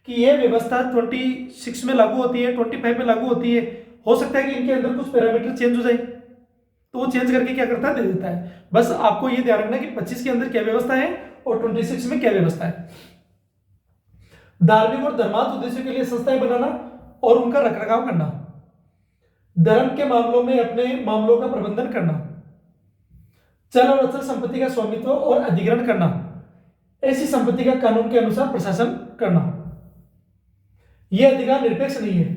कि यह व्यवस्था 26 में लागू होती है, 25 में लागू होती है। हो सकता है कि इनके अंदर कुछ पैरामीटर चेंज हो जाए, तो वो चेंज करके क्या करता है, दे देता है। बस आपको ये ध्यान रखना है कि 25 के अंदर क्या व्यवस्था है और 26 में क्या व्यवस्था है। धार्मिक और धर्मार्थ उद्देश्यों के लिए संस्थाएं बनाना और उनका रखरखाव करना, धर्म के मामलों में अपने मामलों का प्रबंधन करना, चल और अचल संपत्ति का स्वामित्व और अधिग्रहण करना, ऐसी संपत्ति का कानून के अनुसार प्रशासन करना। यह अधिकार निरपेक्ष नहीं है,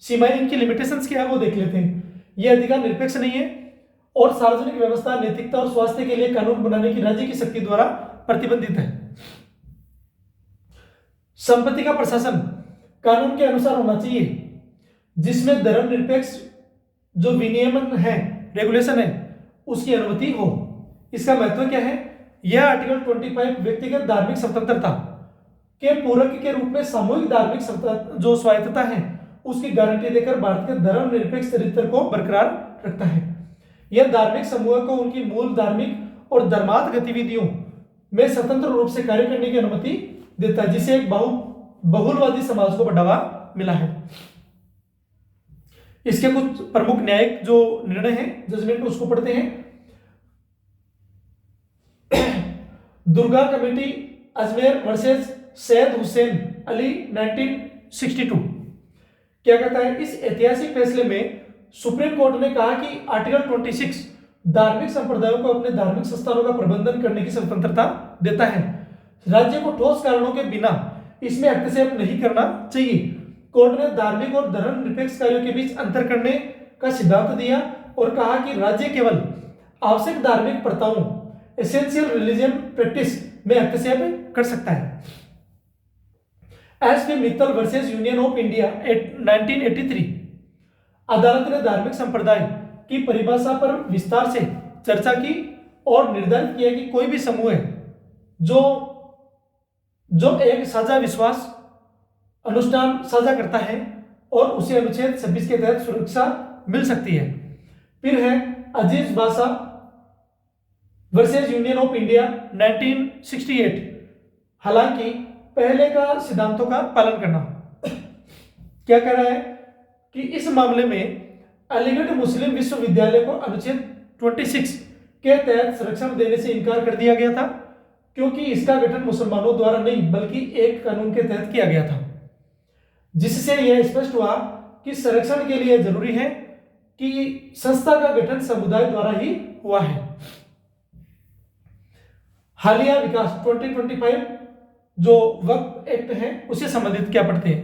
सीमाएं, इनकी लिमिटेशंस क्या है वो देख लेते हैं। यह अधिकार निरपेक्ष नहीं है और सार्वजनिक व्यवस्था, नैतिकता और स्वास्थ्य के लिए कानून बनाने की राज्य की शक्ति द्वारा प्रतिबंधित है। संपत्ति का प्रशासन कानून के अनुसार होना चाहिए, जिसमें धर्मनिरपेक्ष जो विनियमन है, रेगुलेशन है, उसकी अनुमति हो। इसका महत्व क्या है, यह आर्टिकल 25 व्यक्तिगत धार्मिक स्वतंत्रता के पूरक के रूप में सामूहिक धार्मिक जो स्वायत्तता है उसकी गारंटी देकर भारत के धर्मनिरपेक्ष चरित्र को बरकरार रखता है। यह धार्मिक समूह को उनकी मूल धार्मिक और धर्मार्थ गतिविधियों में स्वतंत्र रूप से कार्य करने की अनुमति देता है, जिसे एक बहुलवादी समाज को बढ़ावा मिला है। इसके कुछ प्रमुख न्यायिक जो निर्णय हैं, जजमेंट, उसको पढ़ते हैं। दुर्गा कमेटी अजमेर वर्सेस सैयद हुसैन अली 1962 क्या कहता है, इस ऐतिहासिक फैसले में सुप्रीम कोर्ट ने कहा कि आर्टिकल 26 धार्मिक संप्रदायों को अपने धार्मिक संस्थानों का प्रबंधन करने की स्वतंत्रता देता है। राज्य को ठोस कारणों के बिना इसमें हस्तक्षेप नहीं करना चाहिए। कोर्ट ने धार्मिक और धर्मनिरपेक्ष कार्यों के बीच अंतर करने का सिद्धांत दिया और कहा कि राज्य केवल आवश्यक धार्मिक प्रथाओं, एसेंशियल रिलीजियन प्रैक्टिस में हस्तक्षेप कर सकता है। S P Mittal versus union of India 1983 अदालत ने धार्मिक संप्रदाय की परिभाषा पर विस्तार से चर्चा की और निर्धारित किया कि कोई भी समूह है जो एक साझा विश्वास, अनुष्ठान साझा करता है और उसे अनुच्छेद 26 के तहत सुरक्षा मिल सकती है। फिर है अजीज बासा वर्सेस यूनियन ऑफ इंडिया 1968, हालांकि पहले का सिद्धांतों का पालन करना। क्या कह रहा है कि इस मामले में अलीगढ़ मुस्लिम विश्वविद्यालय को अनुच्छेद 26 के तहत संरक्षण देने से इनकार कर दिया गया था, क्योंकि इसका गठन मुसलमानों द्वारा नहीं बल्कि एक कानून के तहत किया गया था, जिससे यह स्पष्ट हुआ कि संरक्षण के लिए जरूरी है कि संस्था का गठन समुदाय द्वारा ही हुआ है। हालिया विकास 2025 जो वक्फ एक्ट है उससे संबंधित क्या पढ़ते हैं,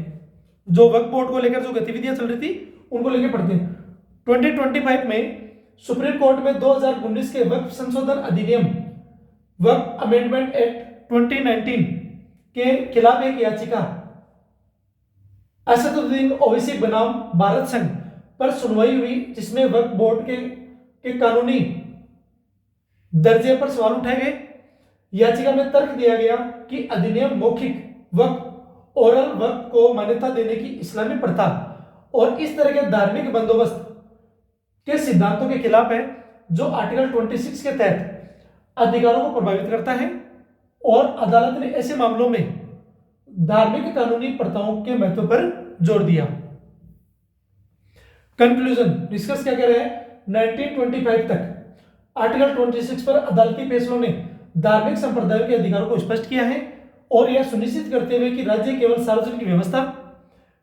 जो वक्फ बोर्ड को लेकर जो गतिविधियां चल रही थी उनको लेकर पढ़ते हैं। 2025 में सुप्रीम कोर्ट में 2019 के वक्फ संशोधन अधिनियम वक्फ अमेंडमेंट एक्ट 2019 के खिलाफ एक याचिका असदुद्दीन ओवैसी बनाम भारत संघ पर सुनवाई हुई, जिसमें वक्फ बोर्ड के कानूनी दर्जे पर सवाल उठाए गए। याचिका में तर्क दिया गया कि अधिनियम मौखिक वक्फ ओरल वक्फ को मान्यता देने की इस्लामी प्रथा और इस तरह के धार्मिक बंदोबस्त के सिद्धांतों के खिलाफ है, जो आर्टिकल 26 के तहत अधिकारों को प्रभावित करता है। और अदालत ने ऐसे मामलों में धार्मिक कानूनी प्रथाओं के महत्व पर जोर दिया। कंक्लूजन डिस्कस क्या कह रहे हैं, 1925 तक आर्टिकल 26 पर अदालती फैसलों ने धार्मिक संप्रदायों के अधिकारों को स्पष्ट किया है और यह सुनिश्चित करते हुए कि राज्य केवल सार्वजनिक व्यवस्था,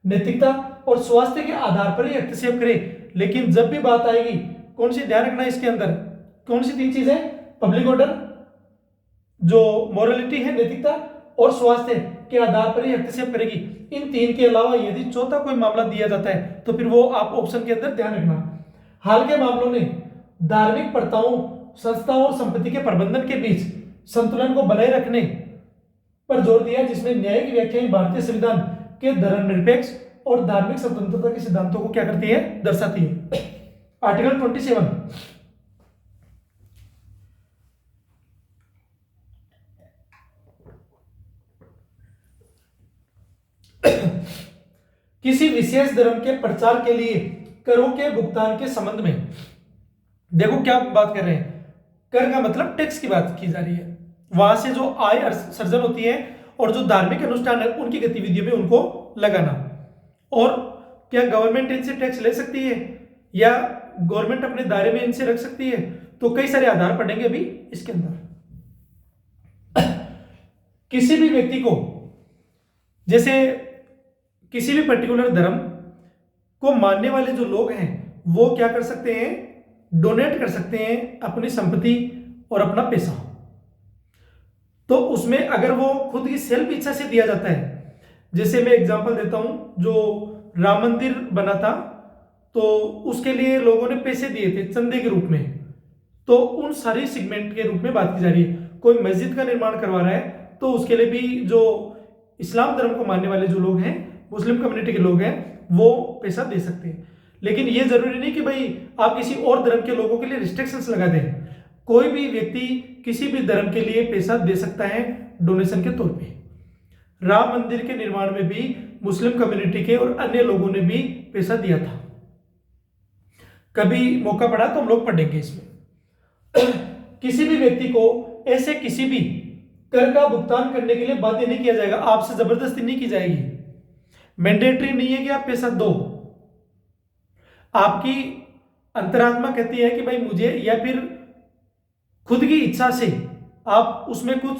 नैतिकता और स्वास्थ्य के आधार पर ही हस्तक्षेप करे। लेकिन जब भी बात आएगी, कौन सी ध्यान रखना है इसके अंदर, कौन सी 3 चीजें, पब्लिक ऑर्डर, जो मोरालिटी है, नैतिकता और स्वास्थ्य के आधार पर ही हस्तक्षेप करेगी। इन 3 के अलावा यदि चौथा कोई मामला दिया जाता है तो फिर वो आप ऑप्शन के अंदर ध्यान रखना। हाल के मामलों ने धार्मिक प्रथाओं, संस्थाओं और संपत्ति के प्रबंधन के बीच संतुलन को बनाए रखने पर जोर दिया, जिसमें न्यायिक व्याख्याएं भारतीय संविधान के धर्मनिरपेक्ष और धार्मिक स्वतंत्रता के सिद्धांतों को क्या करती है, दर्शाती है। आर्टिकल 27 किसी विशेष धर्म के प्रचार के लिए करों के भुगतान के संबंध में, देखो क्या बात कर रहे हैं, कर का मतलब टैक्स की बात की जा रही है। वहां से जो आय सर्जन होती है और जो धार्मिक अनुष्ठान है उनकी गतिविधियों में उनको लगाना। और क्या गवर्नमेंट इनसे टैक्स ले सकती है या गवर्नमेंट अपने दायरे में इनसे रख सकती है, तो कई सारे आधार पड़ेंगे अभी इसके अंदर। किसी भी व्यक्ति को, जैसे किसी भी पर्टिकुलर धर्म को मानने वाले जो लोग हैं वो क्या कर सकते हैं, डोनेट कर सकते हैं अपनी संपत्ति और अपना पैसा। तो उसमें अगर वो खुद की सेल्फ इच्छा से दिया जाता है, जैसे मैं एग्जांपल देता हूं, जो राम मंदिर बना था तो उसके लिए लोगों ने पैसे दिए थे चंदे के रूप में, तो उन सारी सेगमेंट के रूप में बात की जा रही है। कोई मस्जिद का निर्माण करवा रहा है तो उसके लिए भी जो इस्लाम धर्म को मानने वाले जो लोग हैं, मुस्लिम कम्युनिटी के लोग हैं, वो पैसा दे सकते हैं। लेकिन ये जरूरी नहीं कि भाई आप किसी और धर्म के लोगों के लिए रिस्ट्रिक्शंस लगा दें। कोई भी व्यक्ति किसी भी धर्म के लिए पैसा दे सकता है डोनेशन के तौर पे। राम मंदिर के निर्माण में भी मुस्लिम कम्युनिटी के और अन्य लोगों ने भी पैसा दिया था। कभी मौका पड़ा तो हम लोग पढ़ेंगे इसमें। किसी भी व्यक्ति को ऐसे किसी भी कर का भुगतान करने के लिए बाध्य नहीं किया जाएगा, आपसे जबरदस्ती नहीं की जाएगी। मैंडेटरी नहीं है कि आप पैसा दो, आपकी अंतरात्मा कहती है कि भाई मुझे, या फिर खुद की इच्छा से आप उसमें कुछ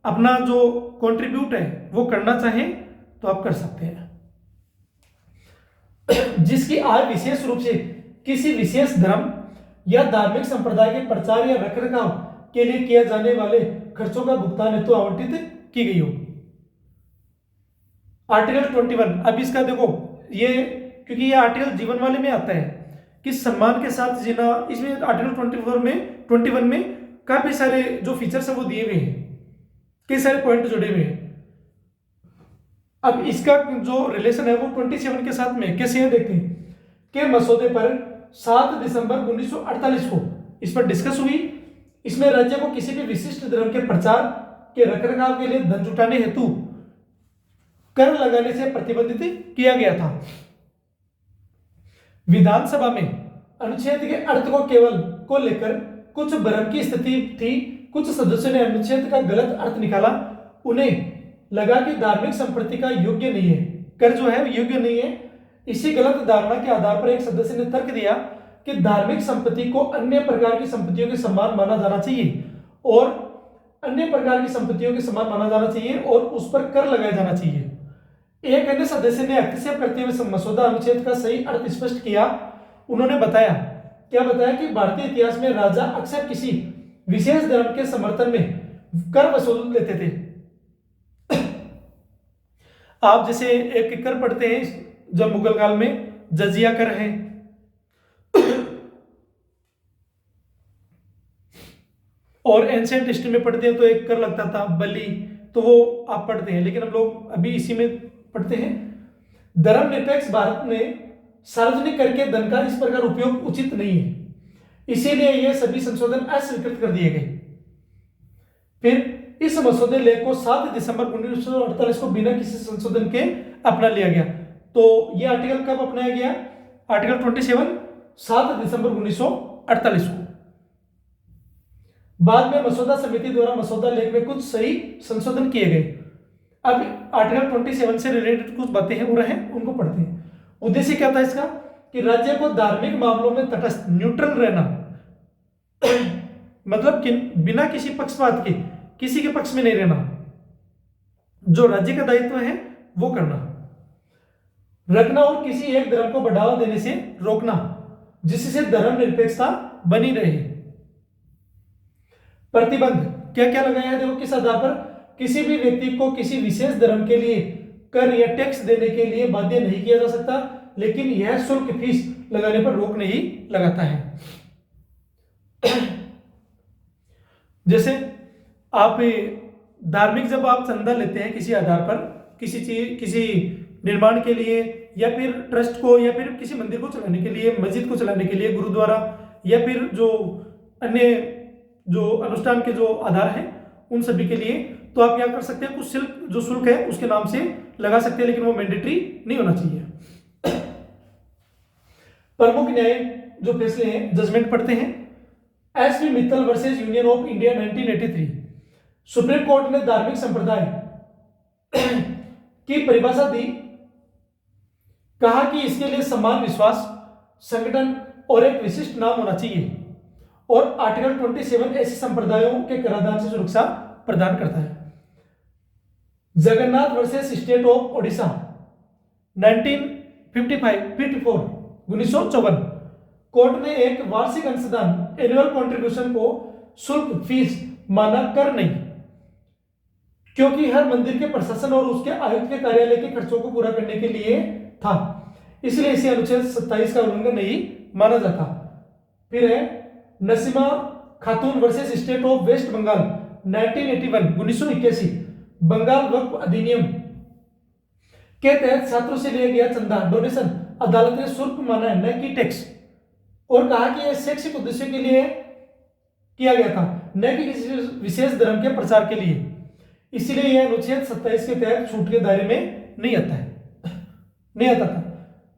अपना जो कंट्रीब्यूट है वो करना चाहें तो आप कर सकते हैं। जिसकी आय विशेष रूप से किसी विशेष धर्म या धार्मिक संप्रदाय के प्रचार या रखरखाव के लिए किए जाने वाले खर्चों का भुगतान हेतु आवंटित की गई हो। आर्टिकल 21, अब इसका देखो ये, क्योंकि ये आर्टिकल जीवन वाले में आता है कि सम्मान के साथ जीना, इसमें आर्टिकल 21 में काफी सारे जो फीचर्स है वो दिए हुए हैं, कई सारे पॉइंट जुड़े हुए हैं। अब इसका जो रिलेशन है वो 27 के साथ में कैसे है देखते हैं। के मसौदे पर 7 दिसंबर 1948 को इस पर डिस्कस हुई। इसमें राज्य को किसी भी विशिष्ट धर्म के प्रचार के रखरखाव के लिए धन जुटाने हेतु कर लगाने से प्रतिबंधित किया गया था। विधानसभा में अनुच्छेद के अर्थ को केवल को लेकर कुछ भ्रम की स्थिति थी। कुछ सदस्यों ने अनुच्छेद का गलत अर्थ निकाला। उन्हें लगा कि धार्मिक संपत्ति का योग्य नहीं है, कर जो है योग्य नहीं है। इसी गलत धारणा के आधार पर एक सदस्य ने तर्क दिया कि धार्मिक संपत्ति को अन्य प्रकार की संपत्तियों के समान माना जाना चाहिए और अन्य प्रकार की संपत्तियों के समान माना जाना चाहिए और उस पर कर लगाया जाना चाहिए। एक अन्य सदस्य ने हस्तक्षेप करते हुए मसौदा अनुच्छेद का सही अर्थ स्पष्ट किया उन्होंने बताया, क्या बताया कि भारतीय इतिहास में राजा अक्सर किसी विशेष धर्म के समर्थन में कर वसूल लेते थे। आप जैसे एक कर पढ़ते हैं जब मुगल काल में जजिया कर है, और एंशिएंट हिस्ट्री में पढ़ते हैं तो एक कर लगता था बलि, तो वो आप पढ़ते हैं, लेकिन हम लोग अभी इसी में पढ़ते हैं। धर्मनिरपेक्ष भारत में सार्वजनिक कर के धन का इस प्रकार उपयोग उचित नहीं है, इसीलिए ये सभी संशोधन अस्वीकृत कर दिए गए। फिर इस मसौदे लेख को 7 दिसंबर 1948 को बिना किसी संशोधन के अपना लिया गया। तो ये आर्टिकल कब अपनाया गया? आर्टिकल 27 7 दिसंबर 1948 को। बाद में मसौदा समिति द्वारा मसौदा लेख में कुछ सही संशोधन किए गए। अब आर्टिकल 27 से रिलेटेड कुछ बातें हैं वो रहे, उनको पढ़ते हैं। उद्देश्य क्या था इसका कि राज्य को धार्मिक मामलों में तटस्थ न्यूट्रल रहना, मतलब कि बिना किसी पक्षपात के किसी के पक्ष में नहीं रहना, जो राज्य का दायित्व है वो करना, रखना और किसी एक धर्म को बढ़ावा देने से रोकना जिससे धर्म निरपेक्षता बनी रहे। प्रतिबंध क्या क्या लगाया है देखो, किस आधार पर? किसी भी व्यक्ति को किसी विशेष धर्म के लिए कर या टैक्स देने के लिए बाध्य नहीं किया जा सकता, लेकिन यह शुल्क फीस लगाने पर रोक नहीं लगाता है। जैसे आप धार्मिक जब आप चंदा लेते हैं किसी आधार पर, किसी चीज किसी निर्माण के लिए या फिर ट्रस्ट को या फिर किसी मंदिर को चलाने के लिए, मस्जिद को चलाने के लिए, गुरुद्वारा या फिर जो अन्य जो अनुष्ठान के जो आधार हैं उन सभी के लिए, तो आप क्या कर सकते हैं, कुछ शुल्क है उसके नाम से लगा सकते हैं, लेकिन वो मैंडेटरी नहीं होना चाहिए। प्रमुख न्याय जो फैसले हैं, जजमेंट पढ़ते हैं। SP. Mittal versus union of India 1983। Supreme court ने धार्मिक संप्रदाय की परिभाषा दी, कहा कि इसके लिए समान विश्वास, संगठन और एक विशिष्ट नाम होना चाहिए, और आर्टिकल 27 ऐसे संप्रदायों के कराधान से सुरक्षा प्रदान करता है। Jagannath versus state of Odisha 1954 court ने एक वार्षिक अंशदान एनुअल कंट्रीब्यूशन को शुल्क फीस माना कर नहीं, क्योंकि हर मंदिर के प्रशासन और उसके आयुक्त के कार्यालय के खर्चों को पूरा करने के लिए था, इसलिए इसे अनुच्छेद 27 का उल्लंघन नहीं माना जाता। फिर है Nasima Khatun versus state of West Bengal 1981 Bengal वक्फ अधिनियम के तहत छात्रों से लिया गया चंदा डोनेशन अदालत ने शुल्क माना है, न कि टैक्स, और कहा कि यह शैक्षिक उद्देश्य के लिए किया गया था, न कि किसी विशेष धर्म के प्रचार के लिए, इसलिए यह अनुच्छेद 27 के तहत छूट के दायरे में नहीं आता था।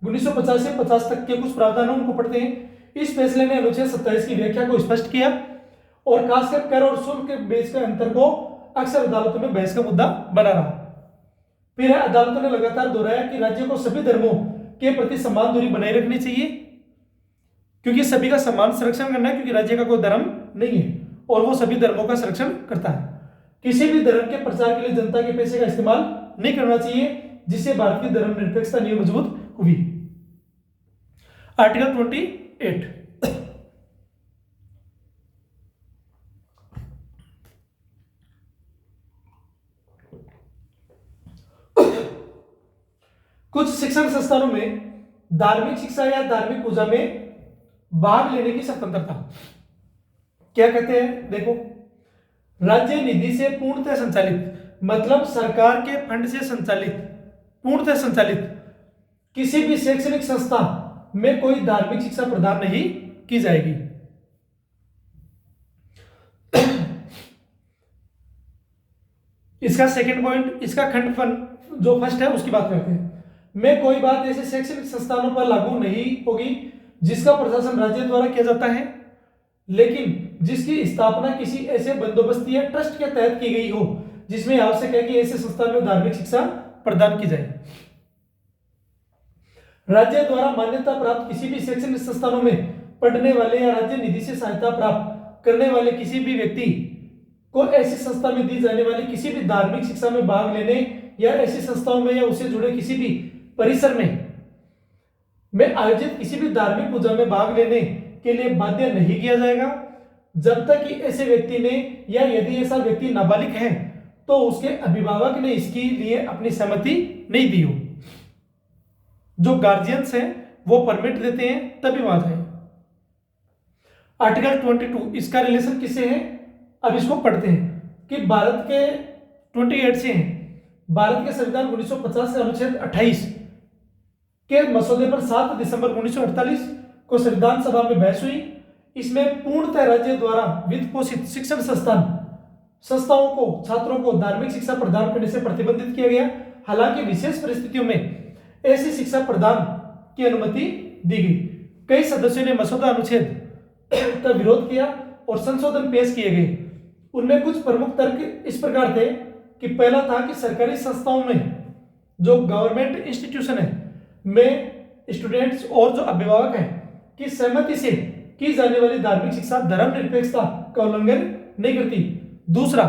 1950 से 50 तक के कुछ प्रावधान उनको पढ़ते हैं। इस फैसले ने अनुच्छेद 27 की व्याख्या को स्पष्ट किया और खासकर कर और शुल्क के बीच के अंतर को अक्सर अदालतों में बहस का मुद्दा बना रहा। फिर अदालतों ने लगातार दोहराया कि राज्य को सभी धर्मों के प्रति समान दूरी बनाए रखनी चाहिए, क्योंकि सभी का समान संरक्षण करना है, क्योंकि राज्य का कोई धर्म नहीं है और वो सभी धर्मों का संरक्षण करता है। किसी भी धर्म के प्रचार के लिए जनता के पैसे का इस्तेमाल नहीं करना चाहिए, जिससे भारत की धर्मनिरपेक्षता नींव मजबूत हुई। आर्टिकल 28 कुछ शिक्षण संस्थानों में धार्मिक शिक्षा या धार्मिक पूजा में भाग लेने की स्वतंत्रता। क्या कहते हैं देखो, राज्य निधि से पूर्णतः संचालित, मतलब सरकार के फंड से संचालित, पूर्णतः संचालित किसी भी शैक्षणिक संस्था में कोई धार्मिक शिक्षा प्रदान नहीं की जाएगी। इसका सेकंड पॉइंट, इसका खंड जो फर्स्ट है उसकी बात करते हैं। में कोई बात ऐसे शैक्षणिक संस्थानों पर लागू नहीं होगी जिसका प्रशासन राज्य द्वारा किया जाता है, लेकिन जिसकी स्थापना किसी ऐसे बंदोबस्त या ट्रस्ट के तहत की गई हो जिसमें आवश्यक है कि ऐसे संस्थान में धार्मिक शिक्षा प्रदान की जाए। राज्य द्वारा मान्यता प्राप्त किसी भी शैक्षणिक संस्थानों में पढ़ने वाले या राज्य निधि से सहायता प्राप्त करने वाले किसी भी व्यक्ति को ऐसी संस्था में दी जाने वाली किसी भी धार्मिक शिक्षा में भाग लेने या ऐसी संस्थाओं में या उससे जुड़े किसी भी परिसर में में आयोजित किसी भी धार्मिक पूजा में भाग लेने के लिए बाध्य नहीं किया जाएगा जब तक कि ऐसे व्यक्ति ने या यदि ऐसा व्यक्ति नाबालिग है तो उसके अभिभावक ने इसके लिए अपनी सहमति नहीं दी हो। जो गार्जियंस हैं वो परमिट देते हैं तभी वहां जाए। आर्टिकल 22 इसका रिलेशन किससे है, अब इसको पढ़ते हैं कि भारत के 28 से हैं। भारत के संविधान 1950 के अनुच्छेद 28 के मसौदे पर 7 दिसंबर 1948 को संविधान सभा में बहस हुई। इसमें पूर्णतः राज्य द्वारा वित्त पोषित शिक्षण संस्थाओं को छात्रों को धार्मिक शिक्षा प्रदान करने से प्रतिबंधित किया गया। हालांकि विशेष परिस्थितियों में ऐसी शिक्षा प्रदान की अनुमति दी गई। कई सदस्यों ने मसौदा अनुच्छेद का विरोध किया और संशोधन पेश किए गए। उनमें कुछ प्रमुख तर्क इस प्रकार थे कि पहला था कि सरकारी संस्थाओं में जो गवर्नमेंट इंस्टीट्यूशन है में स्टूडेंट्स और जो अभिभावक हैं की सहमति से की जाने वाली धार्मिक शिक्षा धर्मनिरपेक्षता का उल्लंघन नहीं करती। दूसरा,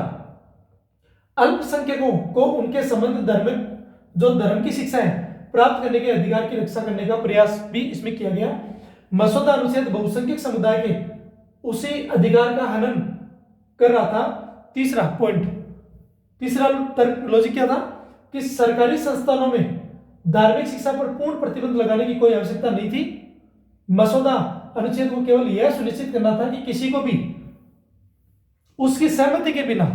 अल्पसंख्यकों को उनके संबंध धर्म की शिक्षा है प्राप्त करने के अधिकार की रक्षा करने का प्रयास भी इसमें किया गया। मसौदा अनुच्छेद बहुसंख्यक समुदाय के उसी अधिकार का हनन कर रहा था। तीसरा तर्क लॉजिक क्या था कि सरकारी संस्थानों में धार्मिक शिक्षा पर पूर्ण प्रतिबंध लगाने की कोई आवश्यकता नहीं थी। मसौदा अनुच्छेद को केवल यह सुनिश्चित करना था कि किसी को भी उसकी सहमति के बिना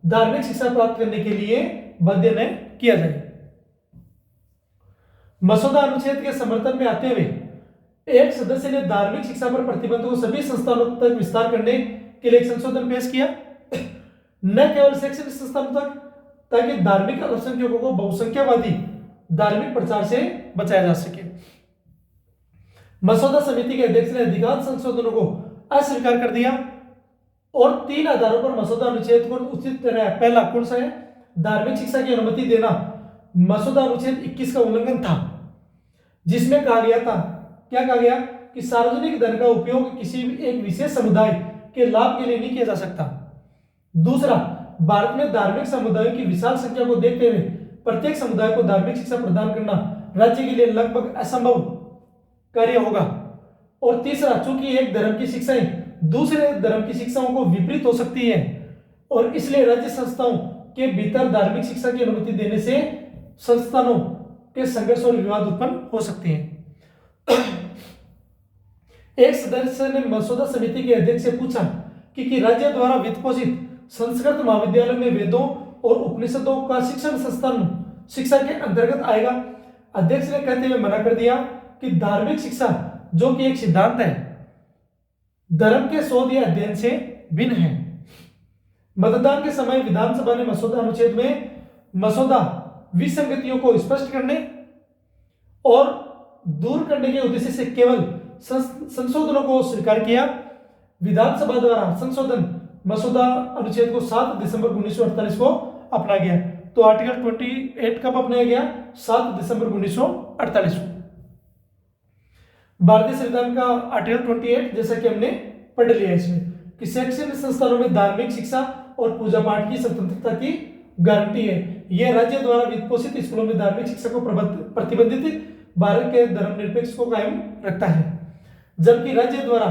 धार्मिक शिक्षा प्राप्त करने के लिए बाध्य न किया जाए। मसौदा अनुच्छेद के समर्थन में आते हुए एक सदस्य ने धार्मिक शिक्षा पर प्रतिबंध को सभी संस्थानों तक विस्तार करने के लिए एक संशोधन पेश किया, न केवल शैक्षणिक संस्थानों तक, ताकि धार्मिक अल्पसंख्यकों को बहुसंख्यावादी धार्मिक प्रचार से बचाया जा सके। मसौदा समिति के अध्यक्ष ने अधिकांश संशोधनों को अस्वीकार कर दिया और 3 आधारों पर मसौदा अनुच्छेद को उचित ठहराया। पहला कौन सा है, धार्मिक शिक्षा की अनुमति देना मसौदा अनुच्छेद 21 का उल्लंघन था, जिसमें कहा गया था, क्या कहा गया कि सार्वजनिक धन का उपयोग किसी भी एक विशेष समुदाय के लाभ के लिए नहीं किया जा सकता। दूसरा, भारत में धार्मिक समुदायों की विशाल संख्या को देखते हुए प्रत्येक समुदाय को धार्मिक शिक्षा प्रदान करना राज्य के लिए लगभग असंभव कार्य होगा। और तीसरा, चूंकि एक धर्म की शिक्षाएं दूसरे धर्म की शिक्षाओं को विपरीत हो सकती है और इसलिए राज्य संस्थाओं के भीतर धार्मिक शिक्षा की अनुमति देने से संस्थानों के संघर्ष और विवाद उत्पन्न हो सकते हैं। एक सदस्य ने मसौदा समिति के अध्यक्ष से पूछा कि राज्य द्वारा वित्त पोषित संस्कृत महाविद्यालय में वेदों और उपनिषदों का शिक्षण संस्थान शिक्षा के अंतर्गत आएगा। अध्यक्ष ने कहते हुए मना कर दिया कि धार्मिक शिक्षा जो कि एक सिद्धांत है, धर्म के शोध या अध्ययन से भिन्न है। मतदान के समय विधानसभा ने मसौदा विसंगतियों को स्पष्ट करने और दूर करने के उद्देश्य से केवल संशोधनों को स्वीकार किया। विधानसभा द्वारा संशोधन मसौदा अनुच्छेद को 7 दिसंबर 1948 को अपनाया गया। तो आर्टिकल 28 कब अपनाया गया, 7 दिसंबर 1948 को। भारतीय संविधान का आर्टिकल 28 जैसा कि हमने पढ़ लिया इसमें कि शैक्षणिक संस्थानों में धार्मिक शिक्षा और पूजा पाठ की स्वतंत्रता की गारंटी है। यह राज्य द्वारा वित्त पोषित स्कूलों में धार्मिक शिक्षा को प्रतिबंधित भारत के धर्मनिरपेक्ष को कायम रखता है, जबकि राज्य द्वारा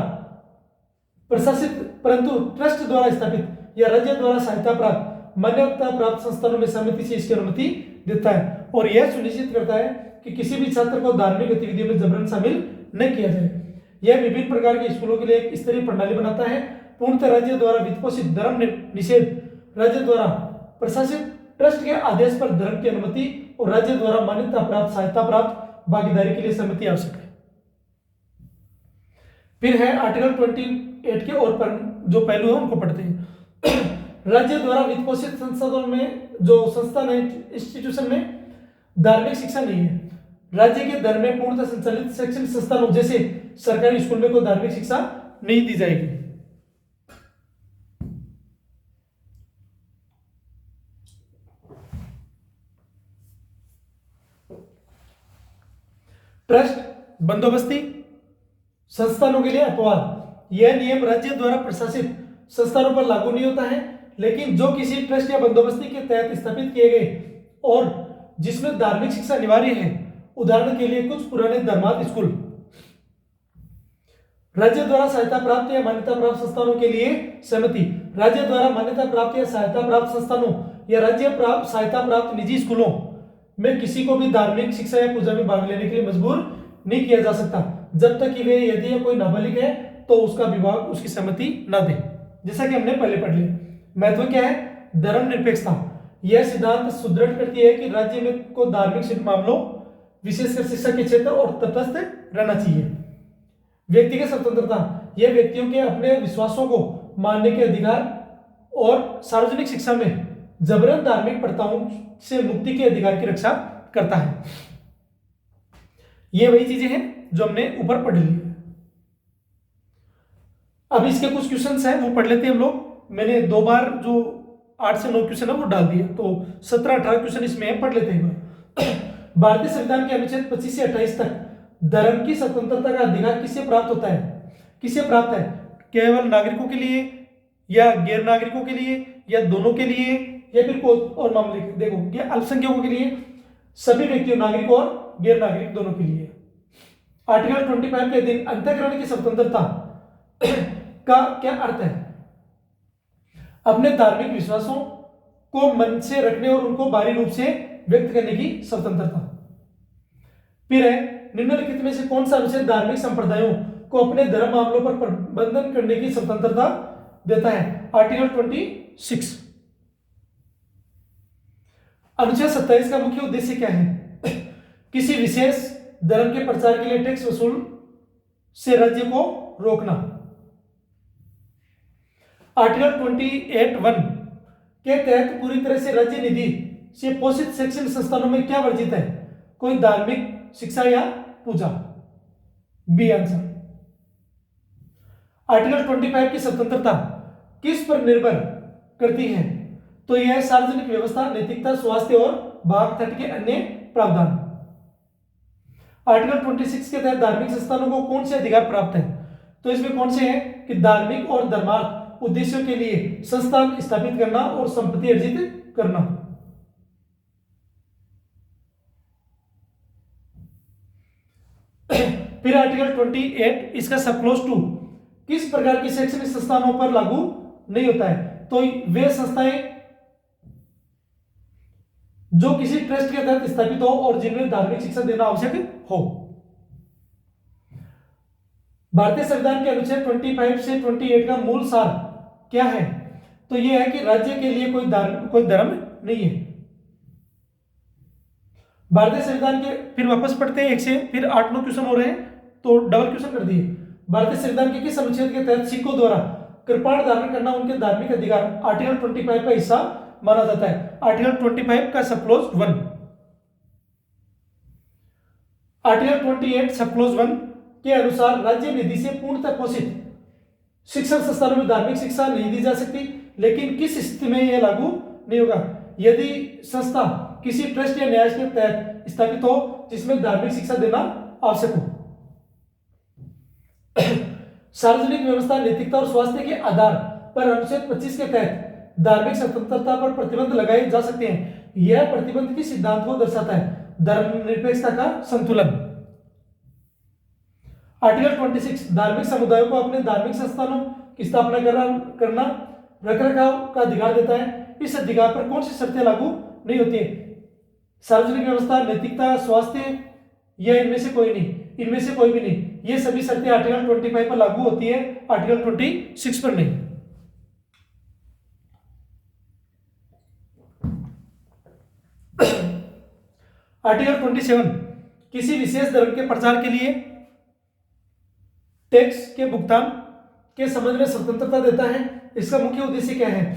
प्रशासित परंतु ट्रस्ट द्वारा स्थापित या राज्य द्वारा सहायता प्राप्त मान्यता प्राप्त संस्थानों में सहमति से इसकी अनुमति देता है और यह सुनिश्चित करता है कि किसी भी छात्र को धार्मिक गतिविधियों में जबरन शामिल न किया जाए। यह विभिन्न प्रकार के स्कूलों के लिए एक स्तरीय प्रणाली बनाता है। पूर्णतः राज्य द्वारा वित्त पोषित धर्म निषेध राज्य द्वारा प्रशासित ट्रस्ट के आदेश पर धर्म की अनुमति और राज्य द्वारा मान्यता प्राप्त सहायता प्राप्त भागीदारी के लिए सहमति आवश्यक है। फिर है आर्टिकल 28 के और पर जो पहलू है उनको पढ़ते हैं। राज्य द्वारा वित्त पोषित संस्थानों में जो संस्थान है इंस्टीट्यूशन में धार्मिक शिक्षा नहीं है। राज्य के धर्म में पूर्णतः संचालित शैक्षणिक संस्थानों जैसे सरकारी स्कूल में कोई धार्मिक शिक्षा नहीं दी जाएगी। ट्रस्ट बंदोबस्ती संस्थानों के लिए अपवाद। यह नियम राज्य द्वारा प्रशासित संस्थानों पर लागू नहीं होता है, लेकिन जो किसी ट्रस्ट या बंदोबस्ती के तहत स्थापित किए गए और जिसमें धार्मिक शिक्षा अनिवार्य है उदाहरण के लिए कुछ पुराने धर्मार्थ स्कूल राज्य द्वारा सहायता प्राप्त या मान्यता प्राप्त संस्थानों के लिए सहमति। राज्य द्वारा मान्यता प्राप्त या सहायता प्राप्त संस्थानों या राज्य प्राप्त सहायता प्राप्त निजी स्कूलों में किसी को भी धार्मिक शिक्षा या पूजा में भाग लेने के लिए मजबूर नहीं किया जा सकता जब तक कि वे यदि कोई नाबालिग है तो उसका विभाग उसकी सहमति न दे। जैसा कि हमने पहले पढ़ लिया। महत्व क्या है? धर्मनिरपेक्षता। यह सिद्धांत सुदृढ़ करती है कि राज्य में को धार्मिक मामलों विशेषकर शिक्षा के क्षेत्र और तटस्थ रहना चाहिए। व्यक्तिगत स्वतंत्रता। यह व्यक्तियों के अपने विश्वासों को मानने के अधिकार और सार्वजनिक शिक्षा में जबरन धार्मिक प्रथाओं से मुक्ति के अधिकार की रक्षा करता है। ये वही चीजें हैं जो हमने ऊपर पढ़ ली है। अब इसके कुछ क्वेश्चंस हैं वो पढ़ लेते हैं हम लोग। मैंने 2 बार जो 8 से 9 क्वेश्चन है वो डाल दिए, तो 17-18 क्वेश्चन इसमें पढ़ लेते हैं। भारतीय संविधान के अनुच्छेद 25 से 28 तक धर्म की स्वतंत्रता का अधिकार किसे प्राप्त होता है? किसे प्राप्त है? केवल नागरिकों के लिए या गैर नागरिकों के लिए या दोनों के लिए या फिर कोई और मामले? देखो, ये अल्पसंख्यकों के लिए, सभी व्यक्तियों नागरिक और गैर नागरिक दोनों के लिए। आर्टिकल 25 के अधीन अंतःकरण की स्वतंत्रता का क्या अर्थ है? अपने धार्मिक विश्वासों को मन से रखने और उनको बाहरी रूप से व्यक्त करने की स्वतंत्रता। फिर है, निम्नलिखित में से कौन सा अनुच्छेद धार्मिक संप्रदायों को अपने धर्म मामलों पर प्रबंधन करने की स्वतंत्रता देता है? आर्टिकल 26। अनुच्छेद 27 का मुख्य उद्देश्य क्या है? किसी विशेष धर्म के प्रचार के लिए टैक्स वसूल से राज्य को रोकना। आर्टिकल 28(1) के तहत पूरी तरह से राज्य निधि से पोषित शैक्षणिक संस्थानों में क्या वर्जित है? कोई धार्मिक शिक्षा या पूजा। B answer. आर्टिकल 25 की स्वतंत्रता किस पर निर्भर करती है? तो यह सार्वजनिक व्यवस्था, नैतिकता, स्वास्थ्य और भाग 30 के अन्य प्रावधान। आर्टिकल 26 के तहत धार्मिक संस्थानों को कौन से अधिकार प्राप्त है? तो इसमें कौन से हैं कि धार्मिक और धर्मार्थ उद्देश्यों के लिए संस्थान स्थापित करना और संपत्ति अर्जित करना। फिर आर्टिकल 28 इसका सब क्लॉज 2 किस प्रकार की शैक्षणिक संस्थानों पर लागू नहीं होता है? तो वे संस्थाएं जो किसी ट्रस्ट के तहत स्थापित हो और जिनमें धार्मिक शिक्षा देना आवश्यक हो। भारतीय संविधान के अनुच्छेद 25 से 28 का मूल सार क्या है? तो यह है कि राज्य के लिए कोई धर्म नहीं है। भारतीय संविधान के, फिर वापस पढ़ते हैं 1 से, फिर 8-9 क्वेश्चन हो रहे हैं तो डबल क्वेश्चन कर दिए। भारतीय संविधान के किस अनुच्छेद के तहत सिखों द्वारा कृपाण धारण करना उनके धार्मिक अधिकार आर्टिकल 25 का हिस्सा माना जाता है? आर्टिकल 25 का sub clause 1। Article 28 sub clause 1 के अनुसार राज्य निधि से पूर्णतः पोषित शिक्षण संस्थानों में धार्मिक शिक्षा नहीं दी जा सकती, लेकिन किस स्थिति में यह लागू नहीं होगा? यदि संस्था किसी ट्रस्ट या न्यास के तहत स्थापित हो जिसमें धार्मिक शिक्षा देना आवश्यक हो। सार्वजनिक व्यवस्था, नैतिकता और स्वास्थ्य के आधार पर अनुच्छेद 25 के तहत धार्मिक स्वतंत्रता पर प्रतिबंध लगाए जा सकते हैं। यह प्रतिबंध किस सिद्धांत को दर्शाता है? धर्मनिरपेक्षता का संतुलन। आर्टिकल 26 धार्मिक समुदायों को अपने धार्मिक संस्थानों की स्थापना करना, रखरखाव का अधिकार देता है। इस अधिकार पर कौन सी शर्तें लागू नहीं होती है? सार्वजनिक व्यवस्था, नैतिकता, स्वास्थ्य या इनमें से कोई नहीं? इनमें से कोई भी नहीं। ये सभी शर्तें आर्टिकल 25 पर लागू होती है, आर्टिकल 26 पर नहीं। आर्टिकल 27 किसी विशेष धर्म के प्रचार के लिए टैक्स के भुगतान के संबंध में स्वतंत्रता देता है। इसका मुख्य उद्देश्य क्या है?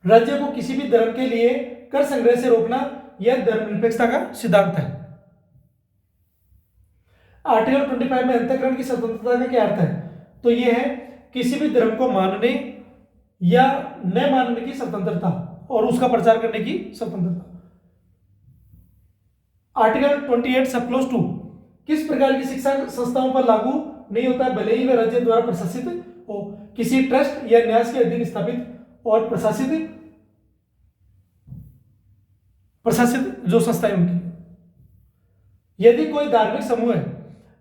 राज्य को किसी भी धर्म के लिए कर संग्रह से रोकना। यह धर्मनिरपेक्षता का सिद्धांत है। आर्टिकल 25 में अंतःकरण की स्वतंत्रता का क्या अर्थ है? तो यह है किसी भी धर्म को मानने या न मानने की स्वतंत्रता और उसका प्रचार करने की स्वतंत्रता। आर्टिकल 28 सब क्लॉज 2 किस प्रकार की शिक्षा संस्थाओं पर लागू नहीं होता है, भले ही वे राज्य द्वारा प्रशासित हो? किसी ट्रस्ट या न्यास के अधीन स्थापित और प्रशासित जो संस्थाएं उनकी। यदि कोई धार्मिक समूह है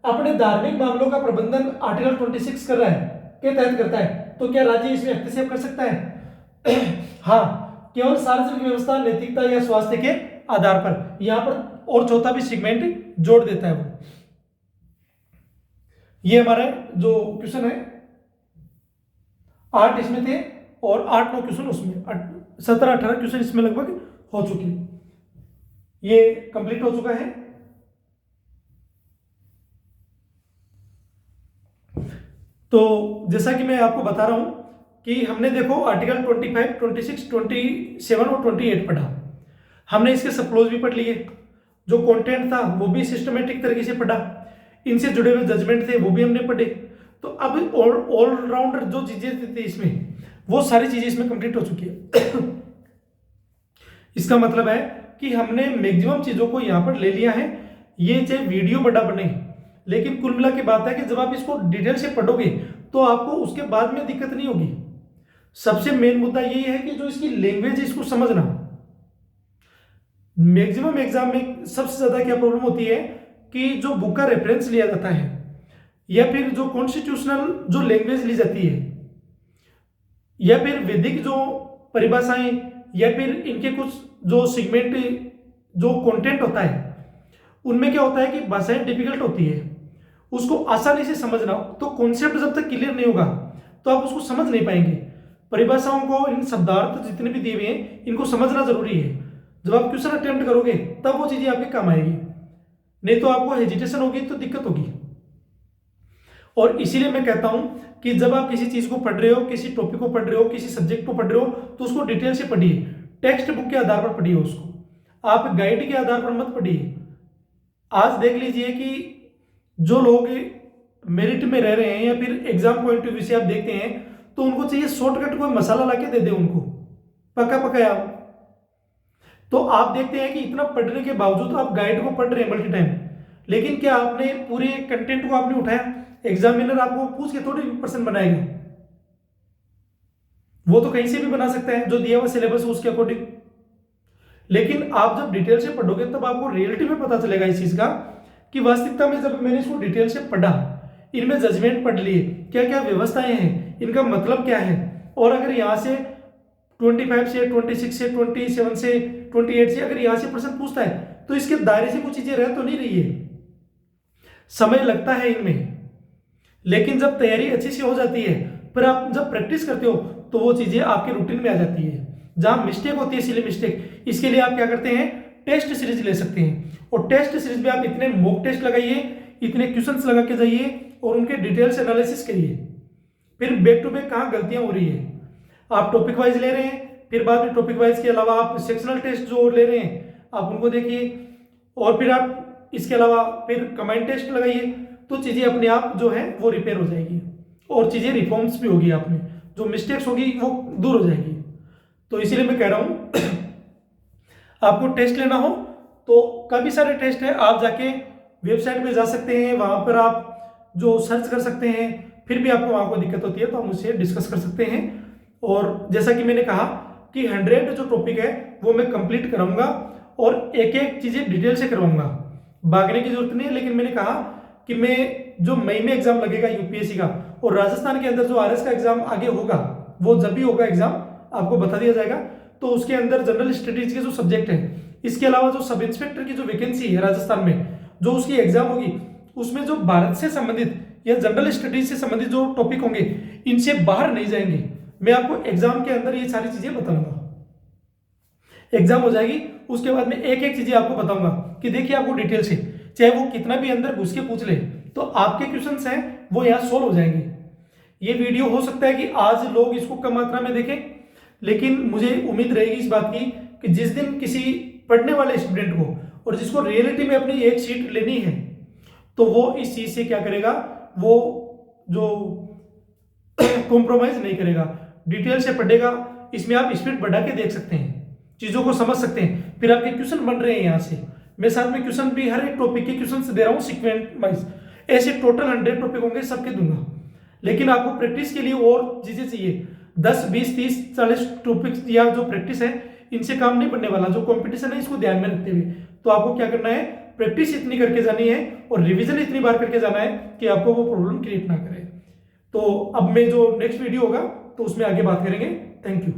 अपने धार्मिक मामलों का प्रबंधन आर्टिकल 26 कर रहा है के तहत करता है, तो क्या राज्य इसमें हस्तक्षेप कर सकता है? हाँ, केवल सार्वजनिक व्यवस्था, नैतिकता या स्वास्थ्य के आधार पर। यहां पर और चौथा भी सेगमेंट जोड़ देता है वो। ये हमारा जो क्वेश्चन है 8 इसमें थे और 8-9 क्वेश्चन उसमें, 17-18 क्वेश्चन इसमें लगभग हो चुके, ये कंप्लीट हो चुका है। तो जैसा कि मैं आपको बता रहा हूं कि हमने देखो आर्टिकल 25, 26, 27 और 28 पढ़ा। हमने इसके सब क्लोज भी पढ़ लिए, जो कंटेंट था वो भी सिस्टमेटिक तरीके से पढ़ा, इनसे जुड़े हुए जजमेंट थे वो भी हमने पढ़े। तो अब ऑलराउंडर जो चीजें थी इसमें, वो सारी चीजें इसमें कंप्लीट हो चुकी है। इसका मतलब है कि हमने मैक्सिमम चीजों को यहां पर ले लिया है। ये चाहे वीडियो बड़ा बने, लेकिन कुल मिला के बात है कि जब आप इसको डिटेल से पढ़ोगे तो आपको उसके बाद में दिक्कत नहीं होगी। सबसे मेन मुद्दा यही है कि जो इसकी लैंग्वेज है इसको समझना। मैक्सिमम एग्जाम में सबसे ज्यादा क्या प्रॉब्लम होती है कि जो बुक का रेफरेंस लिया जाता है या फिर जो कॉन्स्टिट्यूशनल जो लैंग्वेज ली जाती है या फिर वैदिक जो परिभाषाएं या फिर इनके कुछ जो सेगमेंट जो कंटेंट होता है, उनमें क्या होता है कि भाषाएं डिफिकल्ट होती है, उसको आसानी से समझना। तो कॉन्सेप्ट जब तक क्लियर नहीं होगा तो आप उसको समझ नहीं पाएंगे। परिभाषाओं को, इन शब्दार्थ जितने भी दिए हुए हैं, इनको समझना जरूरी है। जब आप क्वेश्चन अटेम्प्ट करोगे तब वो चीजें आपके काम आएगी, नहीं तो आपको हेजिटेशन होगी तो दिक्कत होगी। और इसीलिए मैं कहता हूं कि जब आप किसी चीज को पढ़ रहे हो, किसी टॉपिक को पढ़ रहे हो, किसी सब्जेक्ट को पढ़ रहे हो, तो उसको डिटेल से पढ़िए। टेक्स्ट बुक के आधार पर पढ़िए उसको, आप गाइड के आधार पर मत पढ़िए। आज देख लीजिए कि जो लोग मेरिट में रह रहे हैं या फिर एग्जाम पॉइंट ऑफ व्यू से आप देखते हैं, तो उनको चाहिए शॉर्टकट कोई मसाला लाके दे दे उनको, पका पकाया। तो आप देखते हैं कि इतना पढ़ने के बावजूद आप गाइड को पढ़ रहे हैं मल्टी टाइम, लेकिन क्या आपने पूरे कंटेंट को आपने उठाया? एग्जामिनर आपको पूछ के थोड़ी पर्सन बनाएगा, वो तो कहीं से भी बना सकता है जो दिया हुआ सिलेबस है उसके अकॉर्डिंग। लेकिन आप जब डिटेल से पढ़ोगे तब आपको रियलिटी में पता चलेगा इस चीज का कि वास्तविकता में जब मैंने इसको डिटेल से पढ़ा, इनमें जजमेंट पढ़ लिए, क्या क्या व्यवस्थाएं हैं, इनका मतलब क्या है, और अगर यहां से 25 से 26 से 27 से 28 से अगर यहां से प्रश्न पूछता है तो इसके दायरे से कुछ चीजें रह तो नहीं रही है। समय लगता है इनमें, लेकिन जब तैयारी अच्छी से हो जाती है, फिर आप जब प्रैक्टिस करते हो तो वो चीजें आपके रूटीन में आ जाती है। जहां मिस्टेक होती है सिली मिस्टेक, इसके लिए आप क्या करते हैं, टेस्ट सीरीज ले सकते हैं। और टेस्ट सीरीज में आप इतने मॉक टेस्ट लगाइए, इतने क्वेश्चंस लगा के जाइए और उनके डिटेल से एनालिसिस करिए। फिर बैक टू बैक कहाँ गलतियां हो रही है, आप टॉपिक वाइज ले रहे हैं, फिर बाद में टॉपिक वाइज के अलावा आप सेक्शनल टेस्ट जो ले रहे हैं आप उनको देखिए, और फिर आप इसके अलावा फिर कमांड टेस्ट लगाइए, तो चीजें अपने आप जो है वो रिपेयर हो जाएगी और चीजें रिफॉर्म्स भी होगी, आप में जो मिस्टेक्स होगी वो दूर हो जाएगी। तो इसीलिए मैं कह रहा हूं आपको टेस्ट लेना हो तो काफी सारे टेस्ट है, आप जाके वेबसाइट पे जा सकते हैं, वहां पर आप जो सर्च कर सकते हैं। फिर भी आपको वहां को दिक्कत होती है तो हम उससे डिस्कस कर सकते हैं। और जैसा कि मैंने कहा कि 100 जो टॉपिक है वो मैं कंप्लीट कराऊंगा और एक एक चीजें डिटेल से करवाऊंगा, भागने की जरूरत नहीं है। लेकिन मैंने कहा कि मैं जो मई में एग्जाम लगेगा यूपीएससी का, और राजस्थान के अंदर जो आरएस का एग्जाम आगे होगा, वो जब भी होगा एग्जाम आपको बता दिया जाएगा। तो उसके अंदर जनरल स्टडीज के जो सब्जेक्ट है, इसके अलावा जो सब इंस्पेक्टर की जो वैकेंसी है राजस्थान में, जो उसकी एग्जाम होगी, उसमें जो भारत से संबंधित या जनरल स्टडीज से संबंधित जो टॉपिक होंगे, इनसे बाहर नहीं जाएंगे। मैं आपको एग्जाम के अंदर ये सारी चीजें बताऊंगा। एग्जाम हो जाएगी उसके बाद में एक एक चीजें आपको बताऊंगा कि देखिए आपको डिटेल से, चाहे वो कितना भी अंदर घुस के पूछ ले, तो आपके क्वेश्चंस हैं वो यहाँ सोल्व हो जाएंगे। ये वीडियो हो सकता है कि आज लोग इसको कम मात्रा में देखें, लेकिन मुझे उम्मीद रहेगी इस बात की कि जिस दिन किसी पढ़ने वाले स्टूडेंट को और जिसको रियलिटी में अपनी एक सीट लेनी है, तो वो इस चीज से क्या करेगा, वो जो कॉम्प्रोमाइज नहीं करेगा, डिटेल से पढ़ेगा। इसमें आप स्पीड बढ़ा के देख सकते हैं, चीजों को समझ सकते हैं। फिर आपके क्वेश्चन बन रहे हैं यहाँ से, मैं साथ में क्वेश्चन भी हर एक टॉपिक के क्वेश्चन दे रहा हूँ सीक्वेंस वाइज। ऐसे टोटल 100 टॉपिक होंगे, सबके दूंगा। लेकिन आपको प्रैक्टिस के लिए और चीजें चाहिए, 10, 20, 30, 40 टॉपिक्स या जो प्रैक्टिस है, इनसे काम नहीं बनने वाला। जो कंपटीशन है इसको ध्यान में रखते हुए तो आपको क्या करना है, प्रैक्टिस इतनी करके जानी है और रिवीजन इतनी बार करके जाना है कि आपको वो प्रॉब्लम क्रिएट ना करे। तो अब मैं जो नेक्स्ट वीडियो होगा तो उसमें आगे बात करेंगे। Thank you.